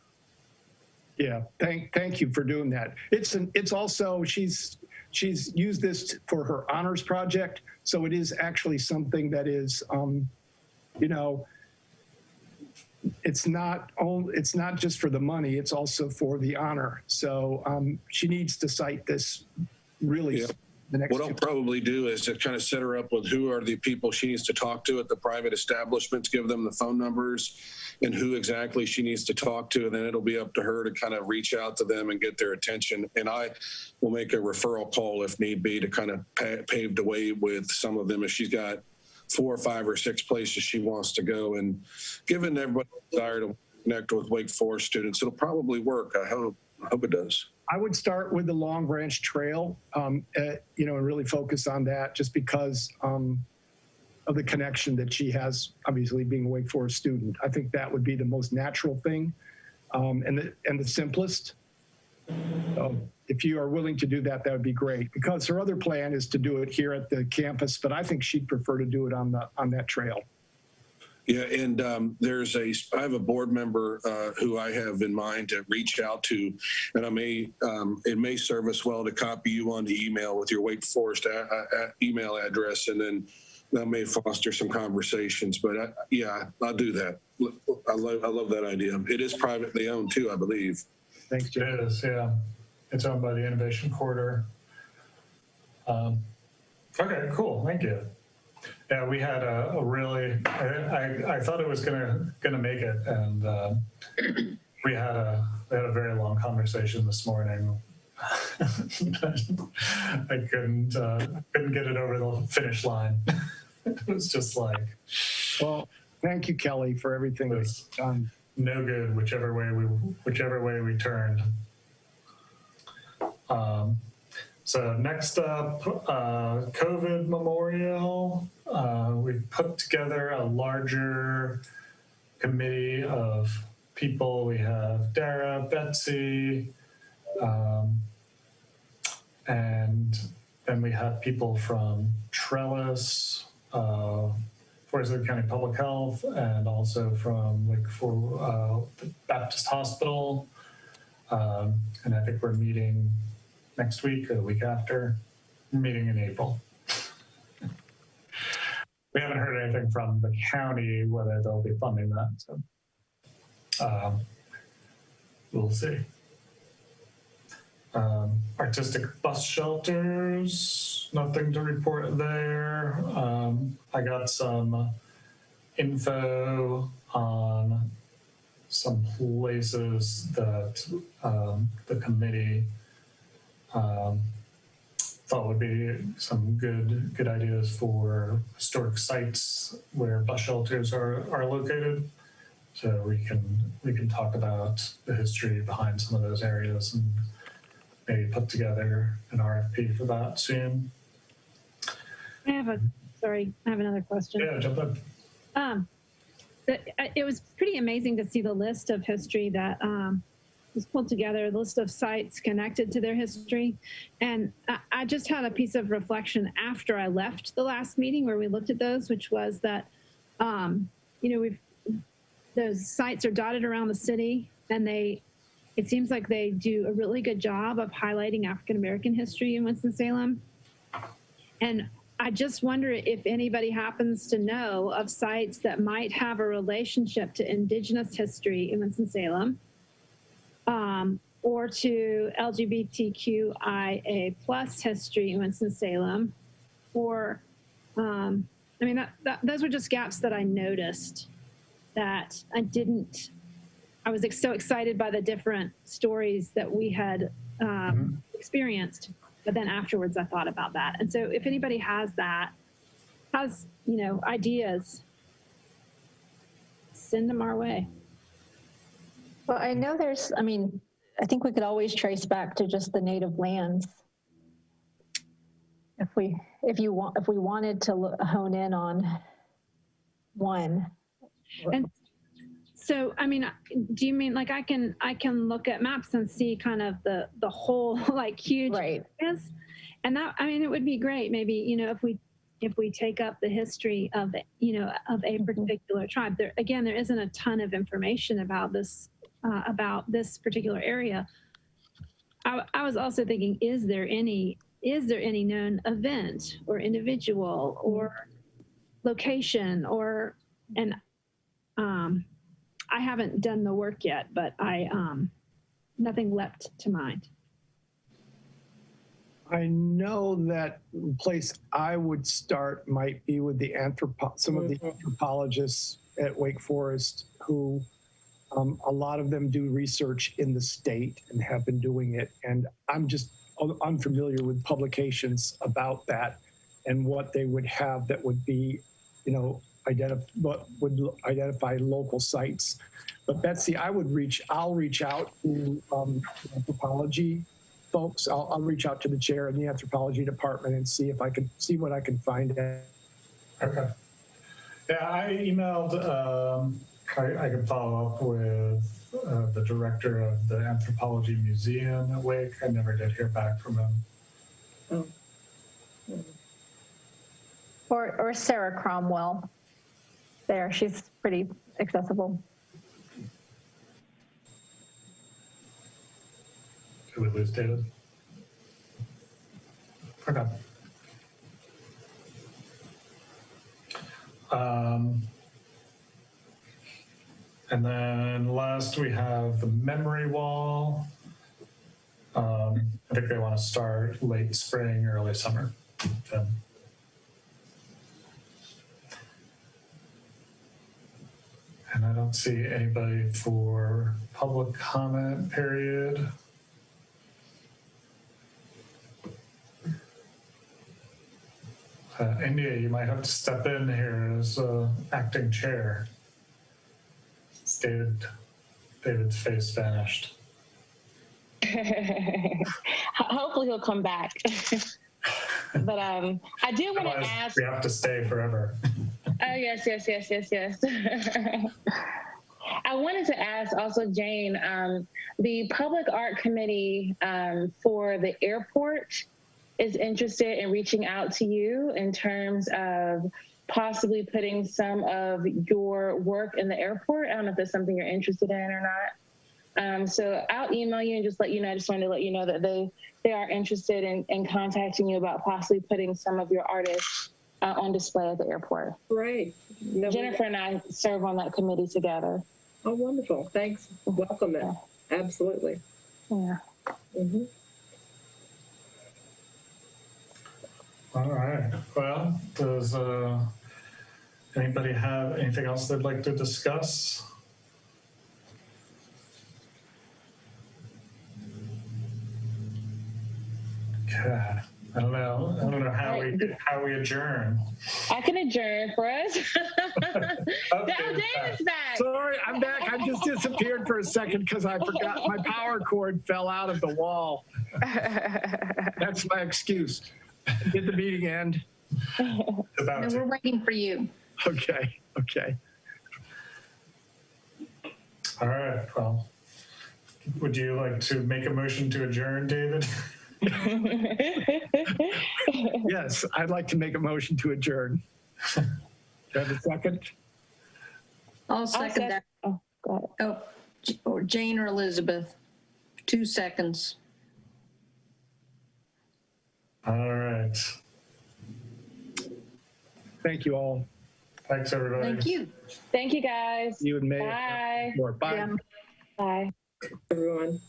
Yeah, thank you for doing that. It's also, she's used this for her honors project, so it is actually something that is, you know, it's not just for the money, it's also for the honor. So she needs to cite this really. Yeah. The next what I'll probably do is to kind of set her up with who are the people she needs to talk to at the private establishments, give them the phone numbers and who exactly she needs to talk to. And then it'll be up to her to kind of reach out to them and get their attention. And I will make a referral call if need be to kind of pave the way with some of them if she's got 4 or 5 or 6 places she wants to go. And given everybody's desire to connect with Wake Forest students, it'll probably work. I hope it does. I would start with the Long Branch Trail, you know, and really focus on that just because of the connection that she has, obviously being a Wake Forest student. I think that would be the most natural thing and the simplest. So if you are willing to do that, that would be great, because her other plan is to do it here at the campus, but I think she'd prefer to do it on that trail. Yeah, and I have a board member who I have in mind to reach out to, and it may serve us well to copy you on the email with your Wake Forest email address, and then that may foster some conversations. But yeah, I'll do that. I love that idea. It is privately owned too, I believe. Thanks, Jim. It is, yeah. It's owned by the Innovation Corridor. Okay, cool. Thank you. Yeah, we had a really, I thought it was gonna make it, and we had a very long conversation this morning. I couldn't get it over the finish line. It was just like, well, thank you, Kelly, for everything that's done. No good, whichever way we turned. So next up, COVID memorial. We've put together a larger committee of people. We have Dara, Betsy, and then we have people from Trellis, Forest County Public Health, and also from the Baptist Hospital. And I think we're meeting next week or the week after. We're meeting in April. We haven't heard anything from the county whether they'll be funding that, so we'll see. Artistic bus shelters, nothing to report there. I got some info on some places that the committee thought would be some good ideas for historic sites where bus shelters are located. So we can talk about the history behind some of those areas and maybe put together an RFP for that soon. I have another question. Yeah, jump in. It was pretty amazing to see the list of history that was pulled together, a list of sites connected to their history. And I just had a piece of reflection after I left the last meeting where we looked at those, which was that, those sites are dotted around the city, and it seems like they do a really good job of highlighting African-American history in Winston-Salem. And I just wonder if anybody happens to know of sites that might have a relationship to Indigenous history in Winston-Salem, or to LGBTQIA+ history in Winston-Salem, or, those were just gaps that I noticed that I I was so excited by the different stories that we had experienced, but then afterwards I thought about that. And so if anybody has ideas, send them our way. Well, I know I think we could always trace back to just the native lands. If we wanted to hone in on one. And so, I mean, do you mean like I can look at maps and see kind of the whole like huge areas? And that, I mean, it would be great. Maybe, if we take up the history of a particular tribe. There isn't a ton of information about this particular area. I was also thinking, is there any known event or individual or location and I haven't done the work yet, but nothing leapt to mind. I know that the place I would start might be with some of the anthropologists at Wake Forest who, a lot of them do research in the state and have been doing it. And I'm just unfamiliar with publications about that and what they would have that would be, would identify local sites. But Betsy, I'll reach out to anthropology folks. I'll reach out to the chair in the anthropology department and see if I can see what I can find out. Okay. Yeah, I emailed, I can follow up with the director of the Anthropology Museum at Wake. I never did hear back from him. Oh. Or Sarah Cromwell. There, she's pretty accessible. Did we lose David? Okay. And then last we have the memory wall. I think they want to start late spring, early summer. Then. And I don't see anybody for public comment period. India, you might have to step in here as acting chair. David's face vanished. Hopefully he'll come back. But I did want to ask. We have to stay forever. Oh, yes. I wanted to ask also, Jane, the Public Art Committee for the airport is interested in reaching out to you in terms of possibly putting some of your work in the airport. I don't know if that's something you're interested in or not. So I'll email you and just let you know. I just wanted to let you know that they are interested in contacting you about possibly putting some of your artists on display at the airport. Great. No, Jennifer and I serve on that committee together. Oh, wonderful. Thanks. Welcome it. Absolutely. Yeah. Mm-hmm. All right. Well, does anybody have anything else they'd like to discuss? Okay. I don't know how we adjourn. I can adjourn for us. David's back. Sorry, I'm back. I just disappeared for a second because I forgot my power cord fell out of the wall. That's my excuse. Did the meeting end? We're waiting for you. Okay. All right. Well, would you like to make a motion to adjourn, David? Yes, I'd like to make a motion to adjourn. Do I have a second? I'll second that. Oh, go ahead. Or Jane or Elizabeth. 2 seconds. All right. Thank you all. Thanks, everybody. Thank you. Thank you, guys. You and May. Bye. Bye. Bye. Everyone.